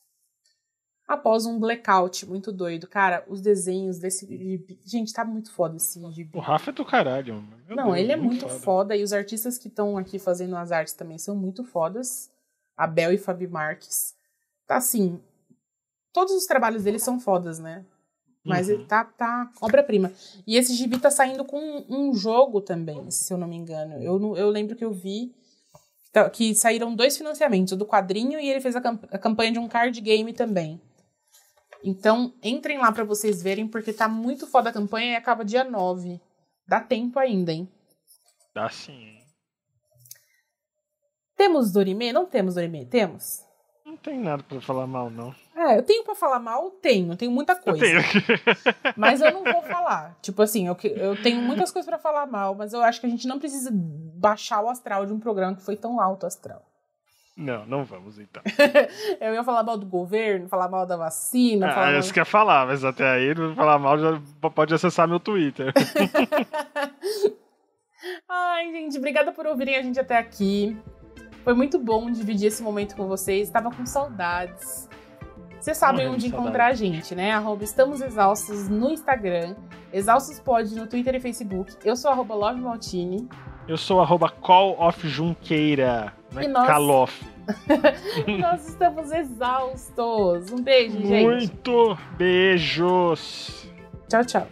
após um blackout muito doido. Cara, os desenhos desse gibi... Gente, tá muito foda esse gibi. O Rafa é do caralho. Ele é muito foda. E os artistas que estão aqui fazendo as artes também são muito fodas. Abel e Fabi Marques. Tá assim... Todos os trabalhos deles são fodas, né? Mas ele tá obra-prima. E esse gibi tá saindo com um jogo também, se eu não me engano. Eu lembro que eu vi que saíram 2 financiamentos, o do quadrinho e ele fez a campanha de um card game também. Então, entrem lá pra vocês verem, porque tá muito foda a campanha e acaba dia 9. Dá tempo ainda, hein? Dá sim. Temos Dorime? Não temos Dorime? Temos? Não tem nada pra falar mal, não. Eu tenho pra falar mal? Tenho muita coisa. Eu tenho. Mas eu não vou falar. Tipo assim, eu tenho muitas coisas pra falar mal, mas eu acho que a gente não precisa baixar o astral de um programa que foi tão alto astral. Não vamos, então. Eu ia falar mal do governo, falar mal da vacina. Isso que eu ia falar, mas até aí, não falar mal, já pode acessar meu Twitter. Ai, gente, obrigada por ouvirem a gente até aqui. Foi muito bom dividir esse momento com vocês. Estava com saudades. Vocês sabem onde encontrar a gente, né? @estamosexaustos no Instagram, ExaustosPod no Twitter e Facebook. Eu sou @LoveMaltini. Eu sou @CallOfJunqueira, não é Calof. Nós estamos exaustos. Um beijo, gente. Muito beijos. Tchau, tchau.